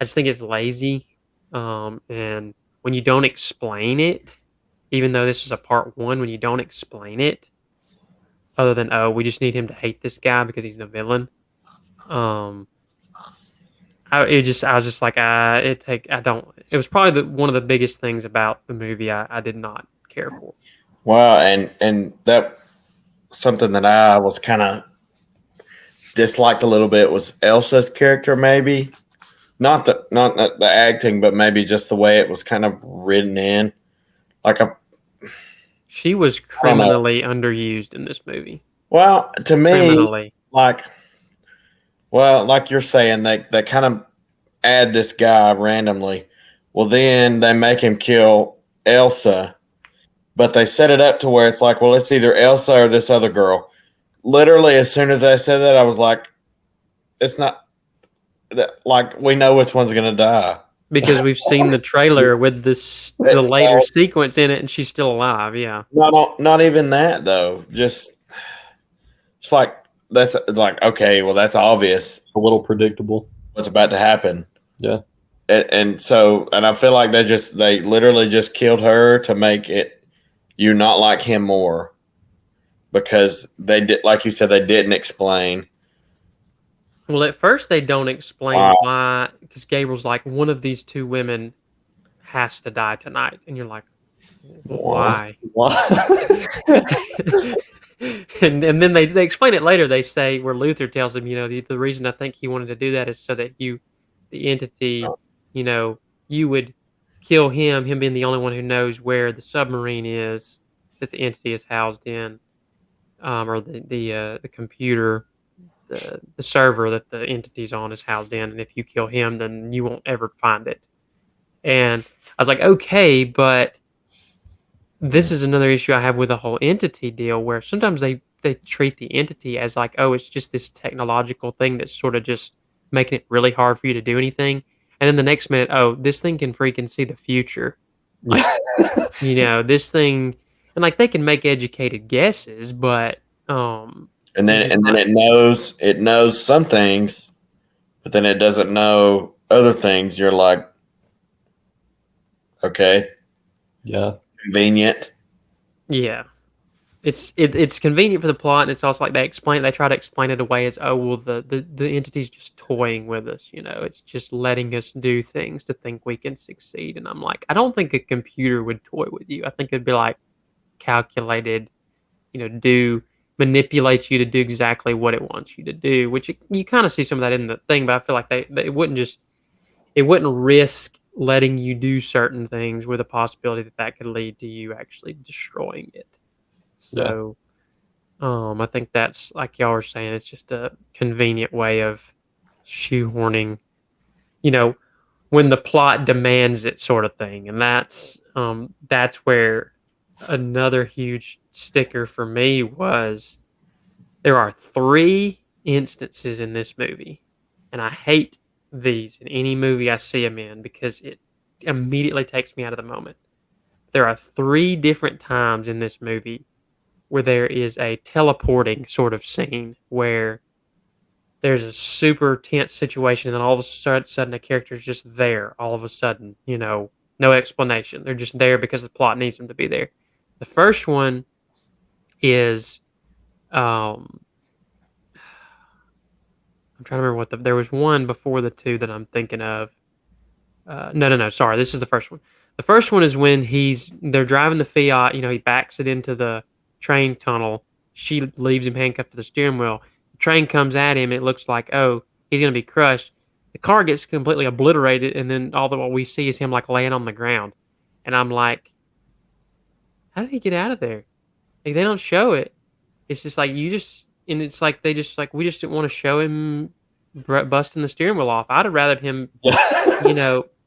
think it's lazy. And when you don't explain it, even though this is a part 1, when you don't explain it, other than we just need him to hate this guy because he's the villain. I was just like it was probably one of the biggest things about the movie I did not care for. Wow, and that something that I was kind of disliked a little bit was Elsa's character, maybe, not the acting, but maybe just the way it was kind of written in. Like She was I don't know. criminally underused in this movie. Well, to me, Criminally. like you're saying, they kind of add this guy randomly. Well, then they make him kill Elsa, but they set it up to where it's like, well, it's either Elsa or this other girl. Literally, as soon as I said that, I was like, it's not that, like, we know which one's gonna die. Because we've seen the trailer with the later sequence in it, and she's still alive. Yeah. Not even that though. Just it's like that's like, okay, well, that's obvious A little predictable. what's about to happen. Yeah. And so I feel like they literally just killed her to make it you not like him more, because they did, like you said, they didn't explain. Well, at first they don't explain Wow. why, because Gabriel's like, one of these two women has to die tonight, and you're like, why? and then they explain it later. They say where Luther tells him, the reason I think he wanted to do that is so that the entity, you would kill him being the only one who knows where the submarine is that the entity is housed in, or the computer, the server that the entity's on is housed in, and if you kill him, then you won't ever find it. And I was like, okay, but this is another issue I have with the whole entity deal, where sometimes they treat the entity as like, oh, it's just this technological thing that's sort of just making it really hard for you to do anything. And then the next minute, oh, this thing can freaking see the future. Like, this thing, and like they can make educated guesses, but and then it knows some things, but then it doesn't know other things. You're like, okay, yeah, convenient. Yeah, it's convenient for the plot, and it's also like they try to explain it away as, oh, well, the entity's just toying with us. It's just letting us do things to think we can succeed. And I'm like, I don't think a computer would toy with you. I think it'd be like calculated, manipulate you to do exactly what it wants you to do, which you kind of see some of that in the thing. But I feel like they wouldn't risk letting you do certain things with a possibility that could lead to you actually destroying it. So, I think that's, like y'all were saying, it's just a convenient way of shoehorning, when the plot demands it, sort of thing. And that's where another huge sticker for me was, there are 3 instances in this movie, and I hate these in any movie I see them in because it immediately takes me out of the moment. There are 3 different times in this movie where there is a teleporting sort of scene where there's a super tense situation, and then all of a sudden a character's just there all of a sudden, no explanation. They're just there because the plot needs them to be there. The first one is, I'm trying to remember there was one before the 2 that I'm thinking of. No, sorry, this is the first one. The first one is when they're driving the Fiat, he backs it into the train tunnel. She leaves him handcuffed to the steering wheel. The train comes at him. It looks like, oh, he's going to be crushed. The car gets completely obliterated, and then what we see is him like laying on the ground. And I'm like, how did he get out of there? Like, they don't show it. It's just like, and it's like they just like, we just didn't want to show him busting the steering wheel off. I'd have rather him,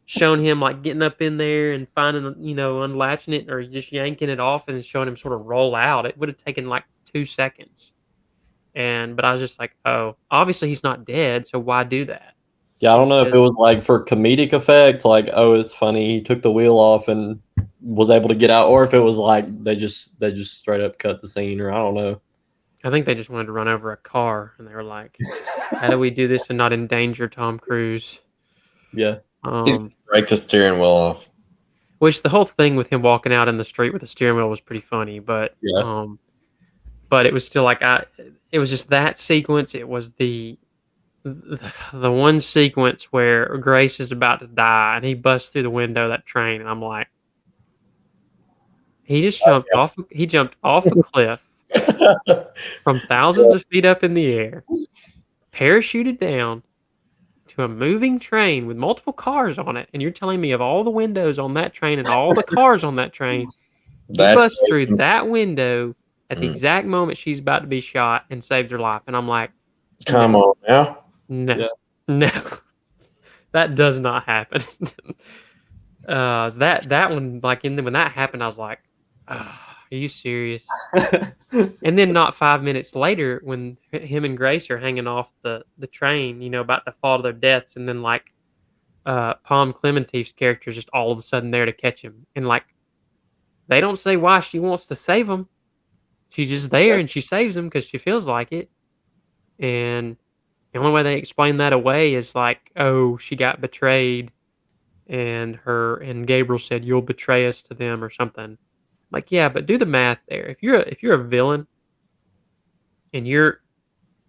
shown him like getting up in there and finding, unlatching it, or just yanking it off and showing him sort of roll out. It would have taken like 2 seconds. But I was just like, oh, obviously he's not dead, so why do that? Yeah, I don't know if it was like for comedic effect, like, oh, it's funny, he took the wheel off and was able to get out, or if it was like they just straight up cut the scene, or I don't know. I think they just wanted to run over a car, and they were like, how do we do this and not endanger Tom Cruise? Yeah. Break the steering wheel off. Which the whole thing with him walking out in the street with the steering wheel was pretty funny, but but it was still like, it was just that sequence. It was the one sequence where Grace is about to die and he busts through the window of that train, and I'm like, he just jumped off. He jumped off a cliff from thousands of feet up in the air, parachuted down to to a moving train with multiple cars on it, and you're telling me of all the windows on that train and all the cars on that train, you That's bust through crazy. that window at the Mm. exact moment she's about to be shot and saves her life. And I'm like, Come on now. no, Yeah. no, that does not happen. So that one, like, when that happened, I was like, "Ah, are you serious?" And then not 5 minutes later, when him and Grace are hanging off the train, about to fall to their deaths, and then, like, Palm Clementief's character is just all of a sudden there to catch him, and, like, they don't say why she wants to save him. She's just there, and she saves him because she feels like it, and the only way they explain that away is like, "Oh, she got betrayed, and Gabriel said, 'You'll betray us to them,' or something." Like, yeah, but do the math there. If you're a villain and you're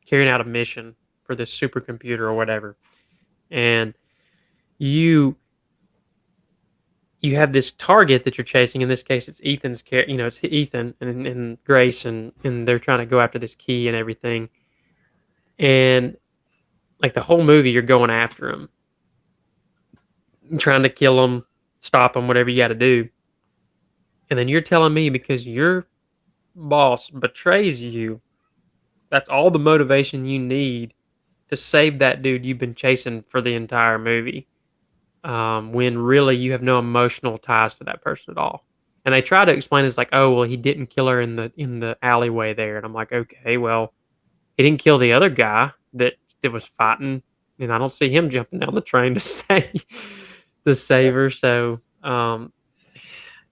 carrying out a mission for this supercomputer or whatever, and you you have this target that you're chasing. In this case, it's it's Ethan and Grace, and they're trying to go after this key and everything. And like the whole movie, you're going after him, trying to kill him, stop him, whatever you got to do. And then you're telling me because your boss betrays you, that's all the motivation you need to save that dude you've been chasing for the entire movie. When really you have no emotional ties to that person at all. And they try to explain it's like, oh well, he didn't kill her in the alleyway there, and I'm like, okay, well, he didn't kill the other guy that was fighting, and I don't see him jumping down the train to save her. So,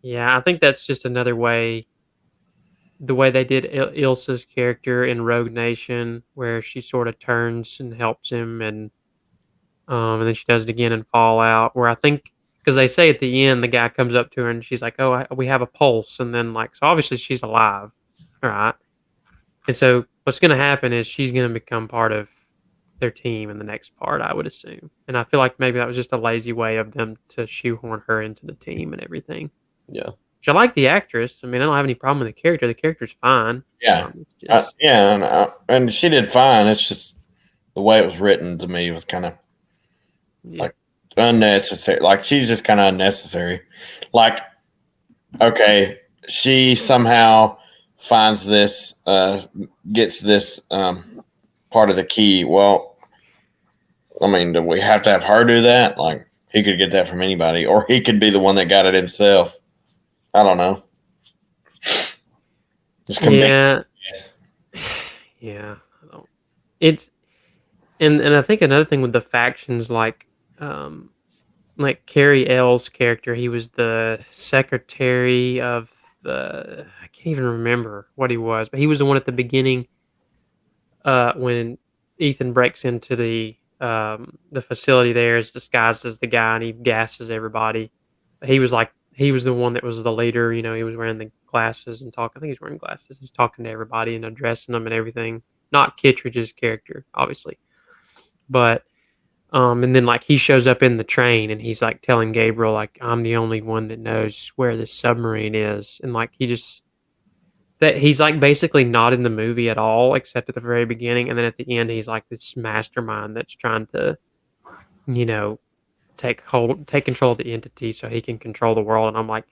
yeah, I think that's just another way. The way they did Ilsa's character in Rogue Nation, where she sort of turns and helps him, and then she does it again in Fallout, where I think because they say at the end the guy comes up to her and she's like, "Oh, we have a pulse," and then like so obviously she's alive, all right. And so what's going to happen is she's going to become part of their team in the next part, I would assume. And I feel like maybe that was just a lazy way of them to shoehorn her into the team and everything. Yeah. Which I like the actress. I mean, I don't have any problem with the character. The character's fine. Yeah. It's just, Yeah, and she did fine. It's just the way it was written to me was kind of yeah. like unnecessary. Like she's just kind of unnecessary. Like, okay, she somehow finds this, gets this part of the key. Well, I mean, do we have to have her do that? Like, he could get that from anybody, or he could be the one that got it himself. I don't know. Just Yeah. Yeah. I don't- It's and I think another thing with the factions, like Carrie L's character, he was the secretary of I can't even remember what he was, but he was the one at the beginning, when Ethan breaks into the facility there, is disguised as the guy and he gasses everybody. He was the one that was the leader. He was wearing the glasses and talking. I think he's wearing glasses. He's talking to everybody and addressing them and everything. Not Kittredge's character, obviously, but and then like he shows up in the train and he's like telling Gabriel like, I'm the only one that knows where this submarine is, and like he's like basically not in the movie at all except at the very beginning, and then at the end he's like this mastermind that's trying to you know take control of the entity so he can control the world. And I'm like,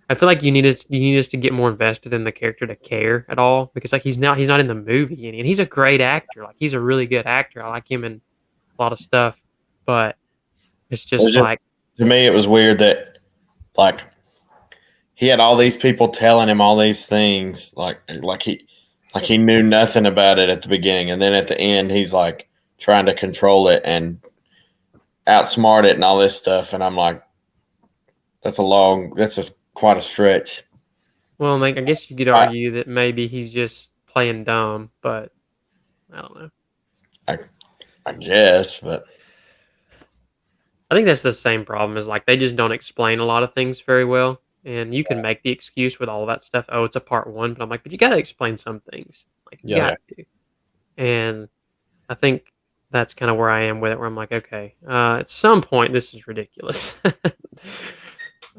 I feel like you need us to get more invested in the character to care at all, because like he's not in the movie and he's a great actor. Like he's a really good actor. I like him in a lot of stuff, but it's just like, to me, it was weird that like he had all these people telling him all these things, like he knew nothing about it at the beginning, and then at the end he's like trying to control it and outsmart it and all this stuff, and I'm like, that's just quite a stretch. well, like I guess you could argue that maybe he's just playing dumb, but I don't know. I guess, but I think that's the same problem, is like they just don't explain a lot of things very well. And you can make the excuse with all that stuff. Oh, it's a part one, but I'm like, but you got to explain some things. Like, you got to. And I think that's kind of where I am with it, where I'm like, okay, at some point, this is ridiculous.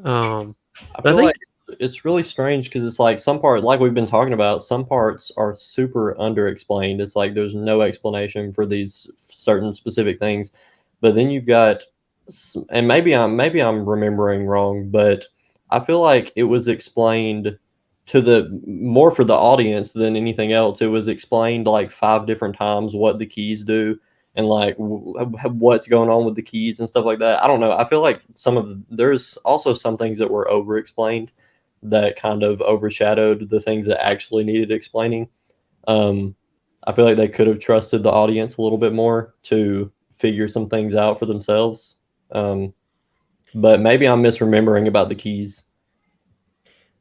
I feel like it's really strange because it's like some part, like we've been talking about, some parts are super underexplained. It's like there's no explanation for these certain specific things. But then you've got, and maybe I'm remembering wrong, but I feel like it was explained to the more for the audience than anything else. It was explained like 5 different times what the keys do and like what's going on with the keys and stuff like that. I don't know. I feel like there's also some things that were over explained that kind of overshadowed the things that actually needed explaining. I feel like they could have trusted the audience a little bit more to figure some things out for themselves. But maybe I'm misremembering about the keys.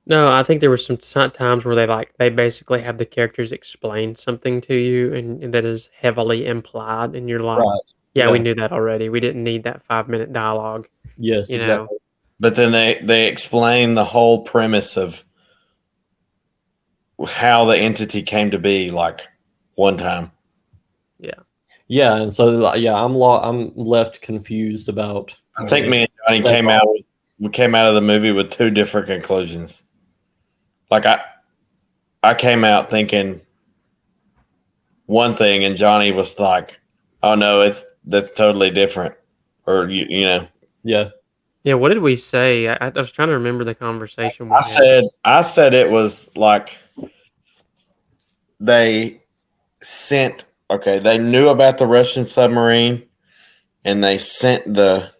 No, I think there were some times where they basically have the characters explain something to you, and that is heavily implied, and you're like, Right. "Yeah, we Yeah. knew that already. We didn't need that 5-minute dialogue." Yes, You know? exactly. But then they explain the whole premise of how the entity came to be, like one time. Yeah, and so I'm left confused about. I think me and Johnny That's came out. We came out of the movie with two different conclusions. Like I came out thinking one thing, and Johnny was like, "Oh no, that's totally different," or you know. Yeah. Yeah, what did we say? I was trying to remember the conversation we had. I said it was like they sent. Okay, they knew about the Russian submarine, and they sent the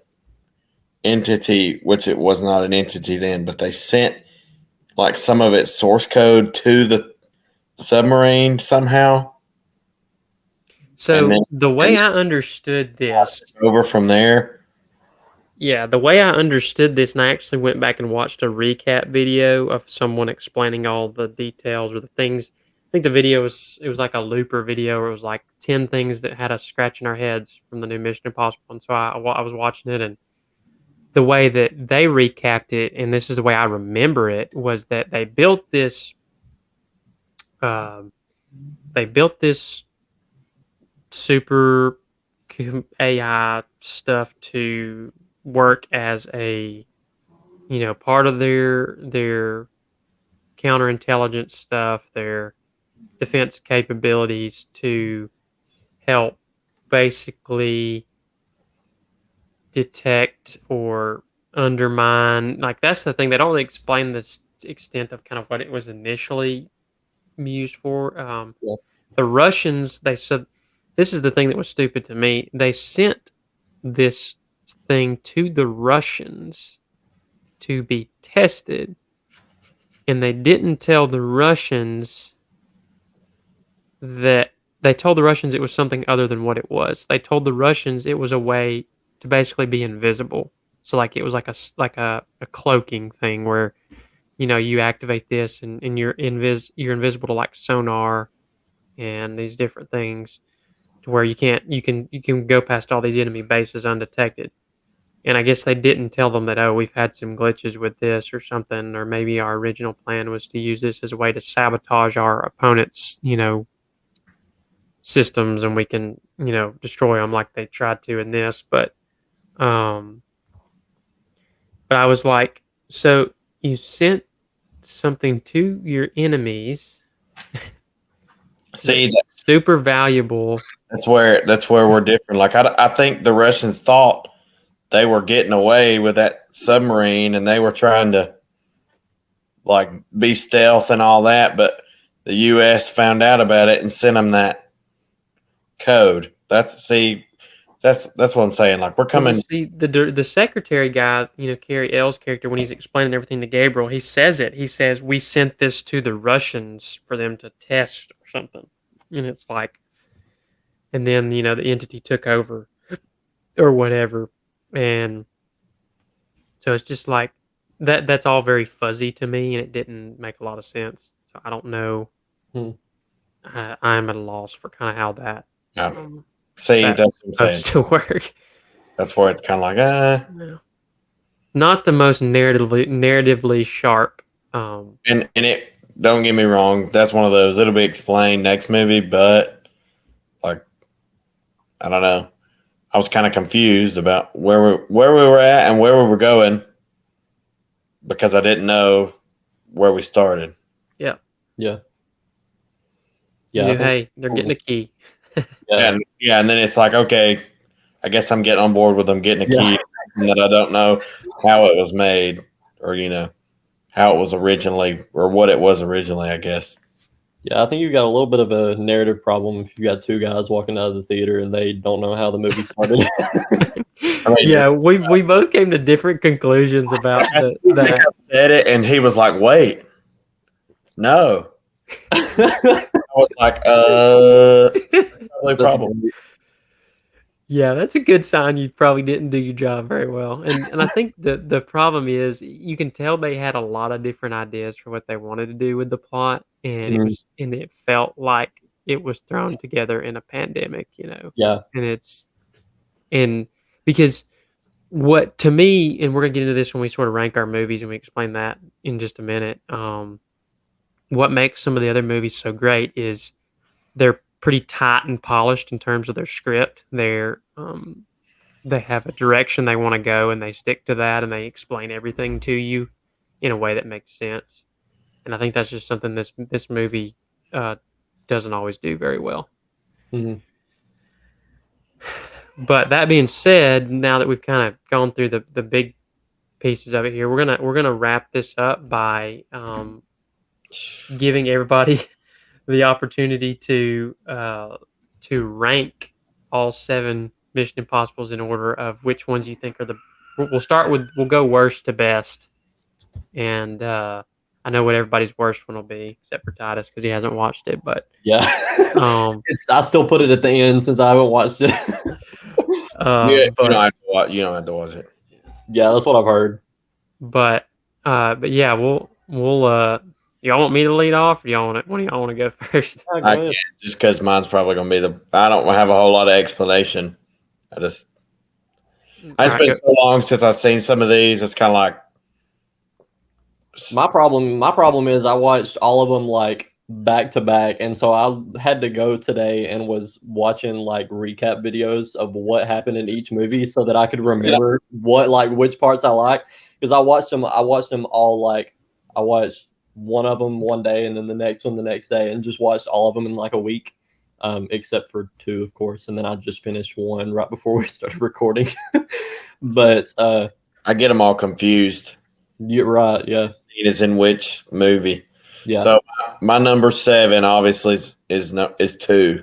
entity, which it was not an entity then, but they sent like some of its source code to the submarine somehow. So then- the way I understood this, Over from there. yeah, the way I understood this, and I actually went back and watched a recap video of someone explaining all the details or the things. I think the video was like a looper video, where it was like 10 things that had us scratching our heads from the new Mission Impossible. And so I was watching it, and the way that they recapped it, and this is the way I remember it, was that um, they built this super AI stuff to work as a part of their counterintelligence stuff, their defense capabilities to help basically detect or undermine. Like, that's the thing, they don't really explain the extent of kind of what it was initially used for. Yeah. The Russians, they said, this is the thing that was stupid to me. They sent this thing to the Russians to be tested, and they didn't tell the Russians that they told the Russians it was something other than what it was. They told the Russians it was a way to basically be invisible. So like it was like a cloaking thing where you activate this, and you're invisible to like sonar and these different things, to where you can go past all these enemy bases undetected. And I guess they didn't tell them that, oh, we've had some glitches with this or something, or maybe our original plan was to use this as a way to sabotage our opponents, systems, and we can, destroy them like they tried to in this. Um, but I was like, so you sent something to your enemies. See, Super valuable. that's where we're different. Like I think the Russians thought they were getting away with that submarine, and they were trying to like be stealth and all that, but the U.S. found out about it and sent them that code. That's what I'm saying. Like we're coming. See, the secretary guy, Carrie L's character, when he's explaining everything to Gabriel, he says it. He says, "We sent this to the Russians for them to test or something," and it's like, and then the entity took over or whatever, and so it's just like that. That's all very fuzzy to me, and it didn't make a lot of sense. So I don't know. Hmm. I'm at a loss for kind of how that See, that's that's what I'm saying. supposed to work. That's where it's kind of like, No. Not the most narratively sharp. and it. Don't get me wrong. That's one of those. It'll be explained next movie, but like, I don't know. I was kind of confused about where we were at and where we were going because I didn't know where we started. Yeah. You Yeah. knew, I think- hey, they're getting a key. yeah. And then it's like, okay, I guess I'm getting on board with them getting a key that I don't know how it was made or how it was originally or what it was originally, I guess. Yeah, I think you've got a little bit of a narrative problem if you've got two guys walking out of the theater and they don't know how the movie started. Yeah, we both came to different conclusions about that. I said it, and he was like, "Wait, no." I was like, probably. Yeah, that's a good sign you probably didn't do your job very well. And I think the problem is you can tell they had a lot of different ideas for what they wanted to do with the plot, and it felt like it was thrown together in a pandemic, Yeah. And because what to me, and we're gonna get into this when we sort of rank our movies and we explain that in just a minute. What makes some of the other movies so great is they're pretty tight and polished in terms of their script. They have a direction they want to go and they stick to that and they explain everything to you in a way that makes sense. And I think that's just something this movie doesn't always do very well. Mhm. But that being said, now that we've kind of gone through the big pieces of it here, we're gonna wrap this up by giving everybody the opportunity to rank all 7 Mission Impossibles in order of which ones you think are the. We'll go worst to best, and I know what everybody's worst one will be, except for Titus because he hasn't watched it. But yeah, I still put it at the end since I haven't watched it. You but don't have to watch it. Yeah, that's what I've heard. But yeah, we'll y'all want me to lead off, or y'all want one of y'all want to go first? I can't, just because mine's probably going to be I don't have a whole lot of explanation. It's been so long since I've seen some of these. It's kind of like my problem is I watched all of them like back to back, and so I had to go today and was watching like recap videos of what happened in each movie so that I could remember which parts I like, because I watched them all, like I watched one of them one day and then the next one the next day and just watched all of them in like a week, except for 2, of course, and then I just finished one right before we started recording. But I get them all confused. You're right, yeah. Scene is in which movie? Yeah. So my number 7 obviously is 2.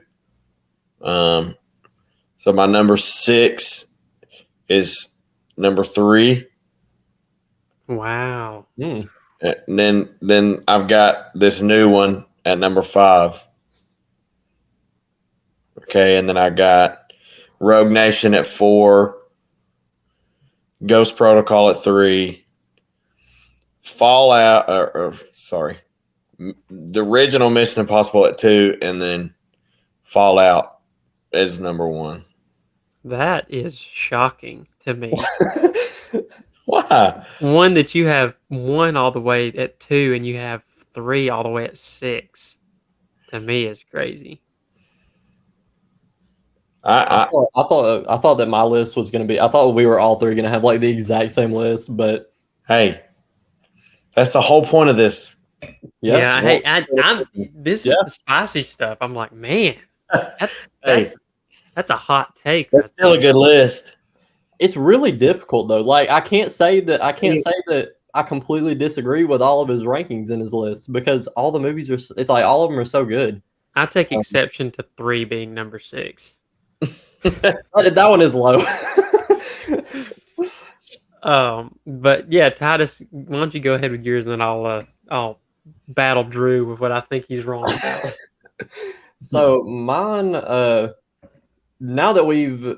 So my number 6 is number 3. Wow. And then I've got this new one at number 5. Okay, and then I got Rogue Nation at 4, Ghost Protocol at 3, Fallout, the original Mission Impossible at 2, and then Fallout is number 1. That is shocking to me. Why? One that you have 1 all the way at 2 and you have 3 all the way at 6, to me is crazy. I thought that my list was going to be. I thought we were all 3 going to have like the exact same list, but hey, that's the whole point of this. Yeah. Hey, this is the spicy stuff. I'm like, man, that's a hot take. That's still a good list. It's really difficult though. Like I can't say that I completely disagree with all of his rankings in his list, because all the movies it's like all of them are so good. I take exception to 3 being number 6. That one is low. But yeah, Titus, why don't you go ahead with yours, and then I'll battle Drew with what I think he's wrong about. So mine, now that we've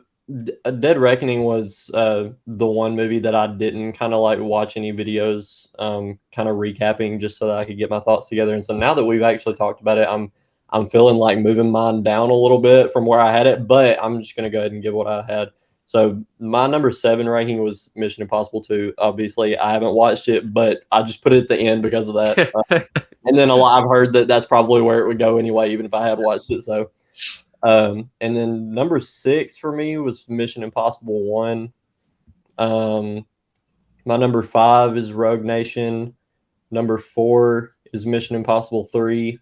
Dead Reckoning was the one movie that I didn't kind of like watch any videos, kind of recapping just so that I could get my thoughts together. And so now that we've actually talked about it, I'm feeling like moving mine down a little bit from where I had it, but I'm just gonna go ahead and give what I had. So my number 7 ranking was Mission Impossible 2. Obviously, I haven't watched it, but I just put it at the end because of that. And then I've heard that that's probably where it would go anyway, even if I had watched it. So, and then number 6 for me was Mission Impossible 1. My number 5 is Rogue Nation. Number 4 is Mission Impossible 3.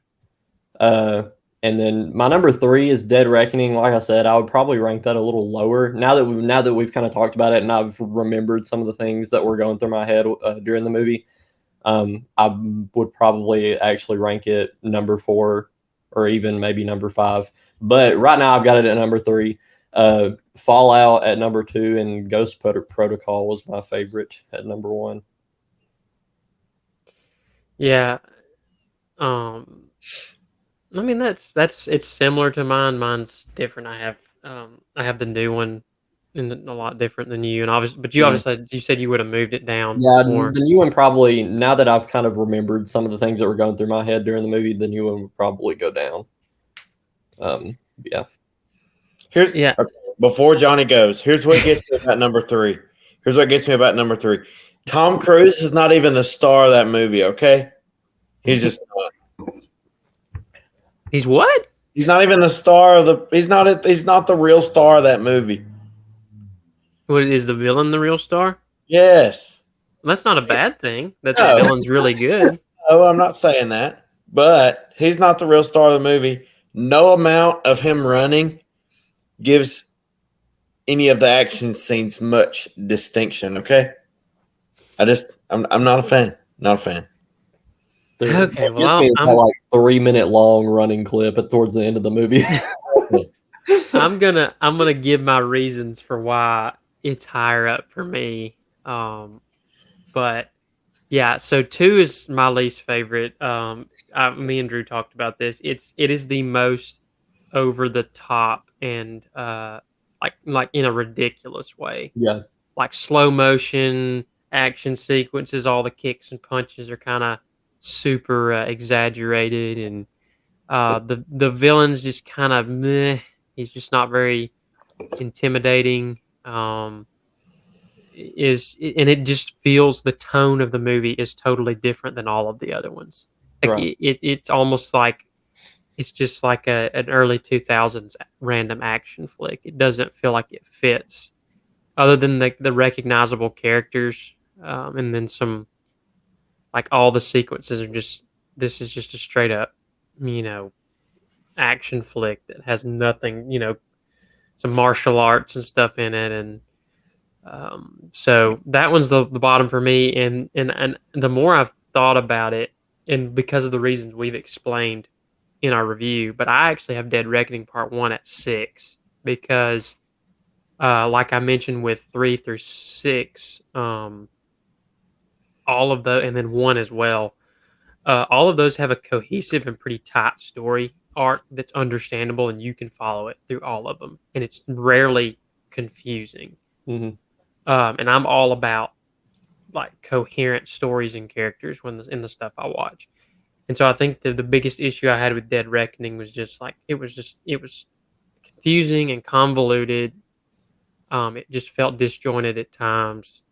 And then my number 3 is Dead Reckoning. Like I said, I would probably rank that a little lower now that we've kind of talked about it, and I've remembered some of the things that were going through my head during the movie. I would probably actually rank it number 4 or even maybe number 5. But right now I've got it at number 3. Fallout at number 2, and Ghost Protocol was my favorite at number 1. Yeah. I mean that's it's similar to mine. Mine's different. I have the new one and a lot different than you. And obviously, but you Mhm. obviously you said you would have moved it down Yeah, more. the new one probably, now that I've kind of remembered some of the things that were going through my head during the movie, the new one would probably go down. Yeah. Here's Yeah. before Johnny goes. Here's what gets me about number 3. Here's what gets me about number 3. Tom Cruise is not even the star of that movie. Okay, he's just not. He's what? He's not even the star of the. He's not. He's not the real star of that movie. What is the villain the real star? Yes. That's not a bad thing. That the No. villain's really good. Oh, I'm not saying that, but he's not the real star of the movie. No amount of him running gives any of the action scenes much distinction. Okay, I'm not a fan. Not a fan. Okay, It well, gives me that I'm like 3-minute long running clip towards the end of the movie. I'm gonna give my reasons for why it's higher up for me. But yeah, so 2 is my least favorite. Me and Drew talked about this. It is the most over the top and like in a ridiculous way. Yeah. Like slow motion action sequences, all the kicks and punches are kind of super exaggerated, and the villain's just kind of meh. He's just not very intimidating. And it just feels the tone of the movie is totally different than all of the other ones. Like Right. it's almost like it's just like an early 2000s random action flick. It doesn't feel like it fits, other than the recognizable characters, and then some like all the sequences are just this is just a straight up, you know, action flick that has nothing, some martial arts and stuff in it, and so that one's the bottom for me. And the more I've thought about it, and because of the reasons we've explained in our review, but I actually have Dead Reckoning Part 1 at 6 because, like I mentioned with 3 through 6, all of the and then 1 as well. All of those have a cohesive and pretty tight story arc that's understandable, and you can follow it through all of them, and it's rarely confusing. Mhm. And I'm all about like coherent stories and characters in the stuff I watch. And so I think the biggest issue I had with Dead Reckoning was just like it was confusing and convoluted. It just felt disjointed at times.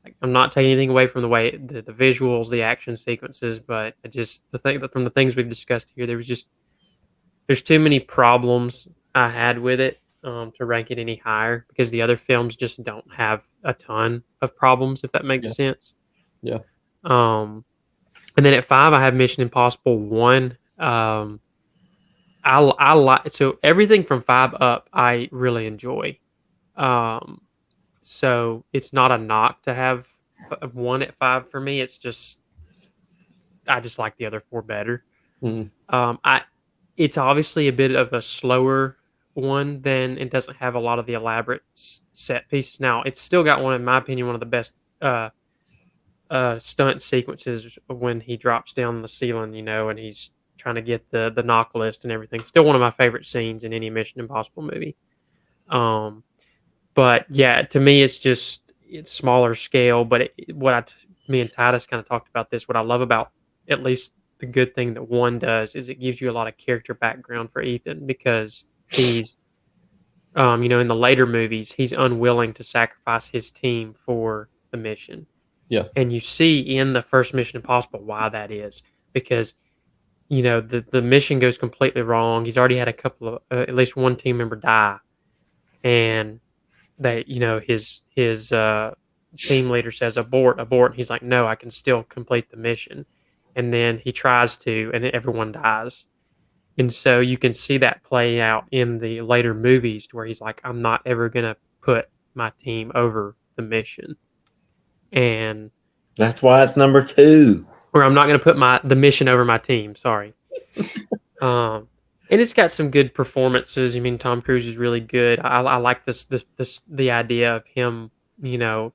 Like, I'm not taking anything away from the way the visuals, the action sequences, but I just the thing that from the things we've discussed here, there's too many problems I had with it to rank it any higher because the other films just don't have a ton of problems, if that makes Yeah. sense. Yeah. And then at 5, I have Mission Impossible 1. I like so everything from 5 up, I really enjoy. Um, so it's not a knock to have 1 at 5 for me. It's just I just like the other 4 better. Mhm. I It's obviously a bit of a slower one than it doesn't have a lot of the elaborate set pieces. Now, it's still got one, in my opinion, one of the best stunt sequences when he drops down the ceiling, and he's trying to get the knock list and everything. Still one of my favorite scenes in any Mission Impossible movie. But yeah, to me, it's smaller scale. But me and Titus kind of talked about this. What I love about at least the good thing that 1 does is it gives you a lot of character background for Ethan because he's, in the later movies, he's unwilling to sacrifice his team for the mission. Yeah. And you see in the first Mission Impossible why that is because the mission goes completely wrong. He's already had a couple of at least one team member die, and that his team leader says abort, abort. And he's like, no, I can still complete the mission. And then he tries to, and everyone dies. And so you can see that play out in the later movies where he's like, I'm not ever going to put my team over the mission. And That's why it's number 2. or I'm not going to put the mission over my team. Sorry. And it's got some good performances. I mean, Tom Cruise is really good. I like the idea of him, you know,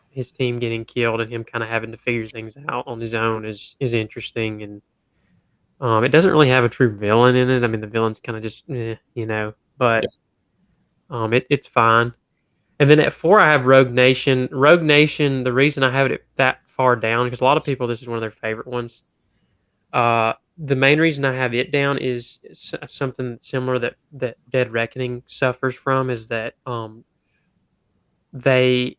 his team getting killed and him kind of having to figure things out on his own is interesting. And it doesn't really have a true villain in it. I mean, the villain's kind of just, you know, but it's fine. And then at 4, I have Rogue Nation. Rogue Nation, the reason I have it that far down, because a lot of people, this is one of their favorite ones. The main reason I have it down is something similar that Dead Reckoning suffers from is that they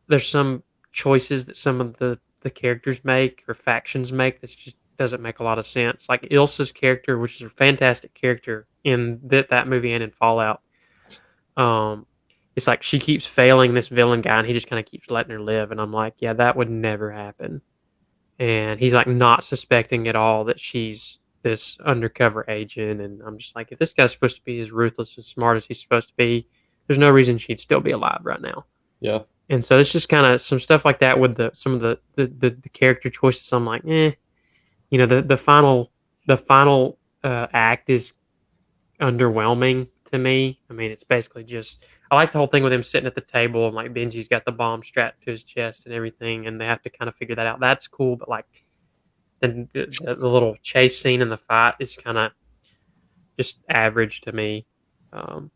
there's some choices that some of the characters make or factions make that just doesn't make a lot of sense. Like Ilsa's character, which is a fantastic character in that movie and in Fallout. It's like she keeps failing this villain guy, and he just kind of keeps letting her live. And I'm like, yeah, that would never happen. And he's like not suspecting at all that she's this undercover agent. And I'm just like, if this guy's supposed to be as ruthless and smart as he's supposed to be, there's no reason she'd still be alive right now. Yeah. And so it's just kind of some stuff like that with some of the character choices. I'm like, you know, the final act is underwhelming to me. I mean, it's basically just I like the whole thing with him sitting at the table and like Benji's got the bomb strapped to his chest and everything, and they have to kind of figure that out. That's cool, but like then the little chase scene in the fight is kind of just average to me. And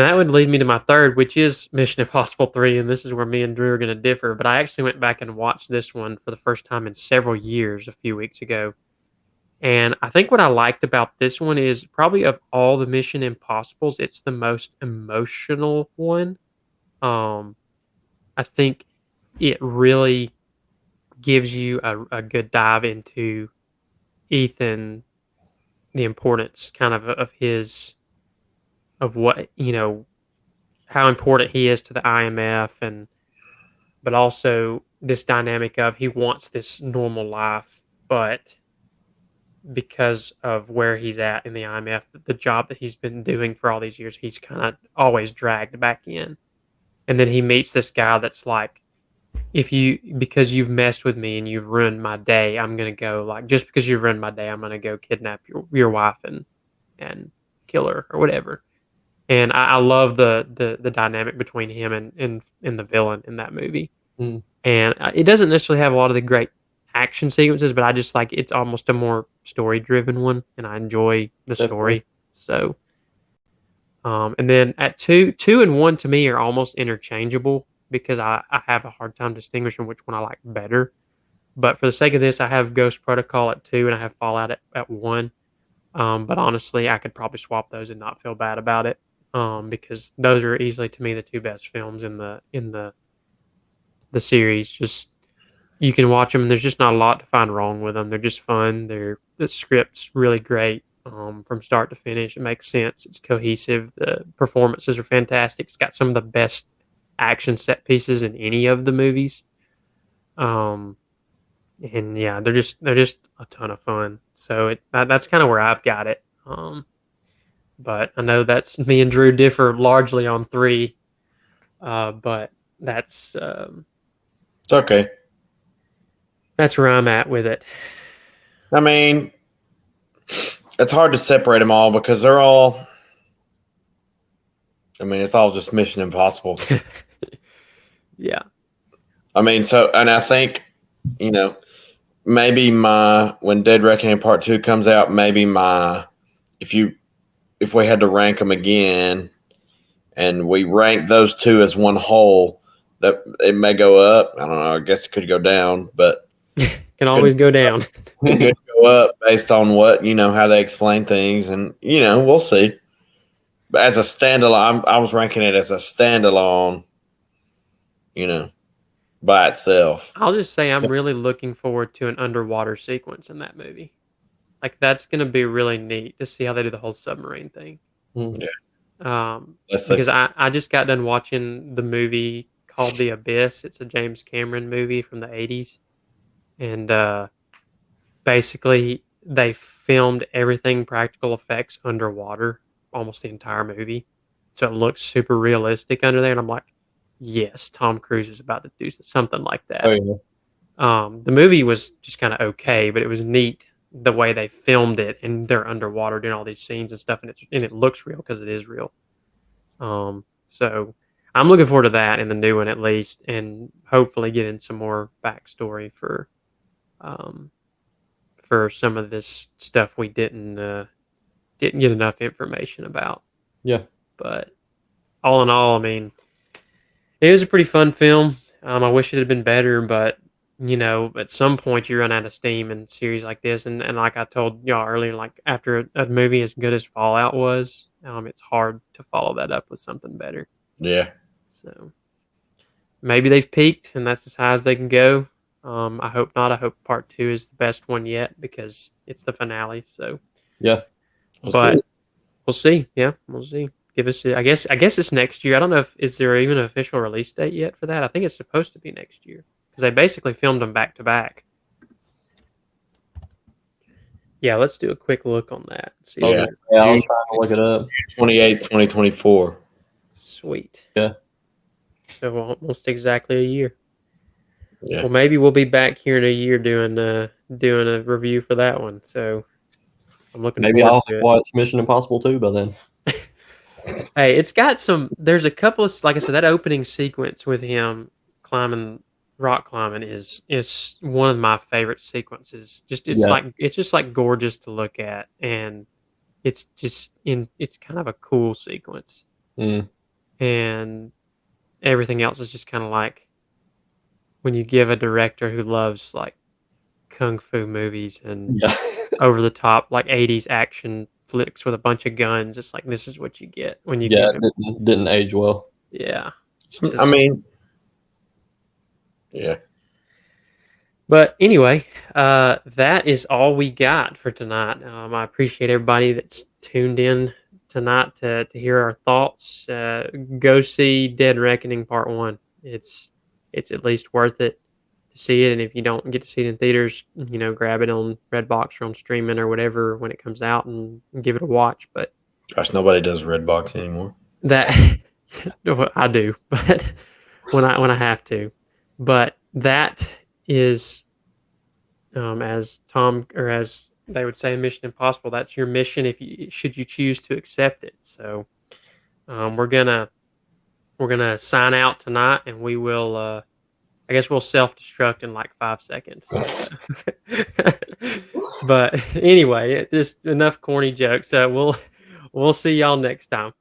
that would lead me to my third, which is Mission Impossible 3, and this is where me and Drew are going to differ. But I actually went back and watched this one for the first time in several years a few weeks ago. And I think what I liked about this one is probably of all the Mission Impossibles, it's the most emotional one. I think it really gives you a good dive into Ethan, the importance kind of his of what how important he is to the IMF, and but also this dynamic of he wants this normal life, but because of where he's at in the IMF, the job that he's been doing for all these years, he's kind of always dragged back in. And then he meets this guy that's like, because you've messed with me and you've ruined my day, I'm gonna go like just because you've ruined my day, I'm gonna go kidnap your wife and kill her or whatever. And I love the dynamic between him and the villain in that movie. Mm. And it doesn't necessarily have a lot of the great action sequences, but I just like it's almost a more story driven one, and I enjoy the story. So, and then at two and one to me are almost interchangeable because I have a hard time distinguishing which one I like better. But for the sake of this, I have Ghost Protocol at 2 and I have Fallout at 1. But honestly, I could probably swap those and not feel bad about it. Because those are easily to me the two best films in the series. Just you can watch them. There's just not a lot to find wrong with them. They're just fun. The script's really great from start to finish. It makes sense. It's cohesive. The performances are fantastic. It's got some of the best action set pieces in any of the movies. And yeah, they're just a ton of fun. So that's kind of where I've got it. But I know that's me and Drew differ largely on 3. But that's It's okay. That's where I'm at with it. I mean, it's hard to separate them all because they're all. I mean, it's all just Mission Impossible. Yeah. I mean, and I think, maybe when Dead Reckoning Part 2 comes out, maybe if we had to rank them again and we rank those 2 as one whole, that it may go up. I don't know. I guess it could go down, but can always go down. It could go up based on what, how they explain things, and, we'll see. But as a standalone, I was ranking it as a standalone, by itself. I'll just say I'm really looking forward to an underwater sequence in that movie. Like that's going to be really neat to see how they do the whole submarine thing. Yeah. Because I just got done watching the movie called The Abyss. It's a James Cameron movie from the 80s. And basically they filmed everything practical effects underwater, almost the entire movie, so it looks super realistic under there. And I'm like, yes, Tom Cruise is about to do something like that. Oh yeah. The movie was just kind of okay, but it was neat the way they filmed it, and they're underwater doing all these scenes and stuff, and it looks real because it is real. So I'm looking forward to that in the new one at least, and hopefully getting some more backstory um, for some of this stuff we didn't get enough information about. Yeah. But all in all, I mean, it was a pretty fun film. I wish it had been better, but at some point you run out of steam in series like this, and like I told y'all earlier, like after a movie as good as Fallout was, it's hard to follow that up with something better. Yeah. So maybe they've peaked, and that's as high as they can go. I hope not. I hope part 2 is the best one yet because it's the finale. So Yeah. but we'll see. Yeah, we'll see. Give us. I guess it's next year. I don't know is there even an official release date yet for that. I think it's supposed to be next year because they basically filmed them back to back. Yeah, let's do a quick look on that. See. Yeah. Yeah, I was trying to look it up. 28th, 2024. Sweet. Yeah. So almost exactly a year. Yeah. Well, maybe we'll be back here in a year doing a review for that one. So I'm looking Maybe forward I'll to it. watch Mission Impossible 2 by then. Hey, it's got some. There's a couple of, like I said, that opening sequence with him rock climbing is one of my favorite sequences. It's just like gorgeous to look at, and it's kind of a cool sequence, Mm. and everything else is just kind of like when you give a director who loves like kung fu movies and Yeah. over the top like 80s action flicks with a bunch of guns. It's like this is what you get when you Yeah, give him. it didn't age well. Yeah. It's I just- mean, yeah. But anyway, that is all we got for tonight. I appreciate everybody that's tuned in tonight to hear our thoughts. Go see Dead Reckoning Part 1. It's at least worth it to see it. And if you don't get to see it in theaters, grab it on Redbox or on streaming or whatever when it comes out and give it a watch. But Gosh, nobody does Redbox anymore. that I do, but when I have to. But that is as they would say in Mission Impossible, that's your mission should you choose to accept it. So we're gonna sign out tonight, and we will I guess we'll self-destruct in like 5 seconds. But anyway, just enough corny jokes. We'll see y'all next time.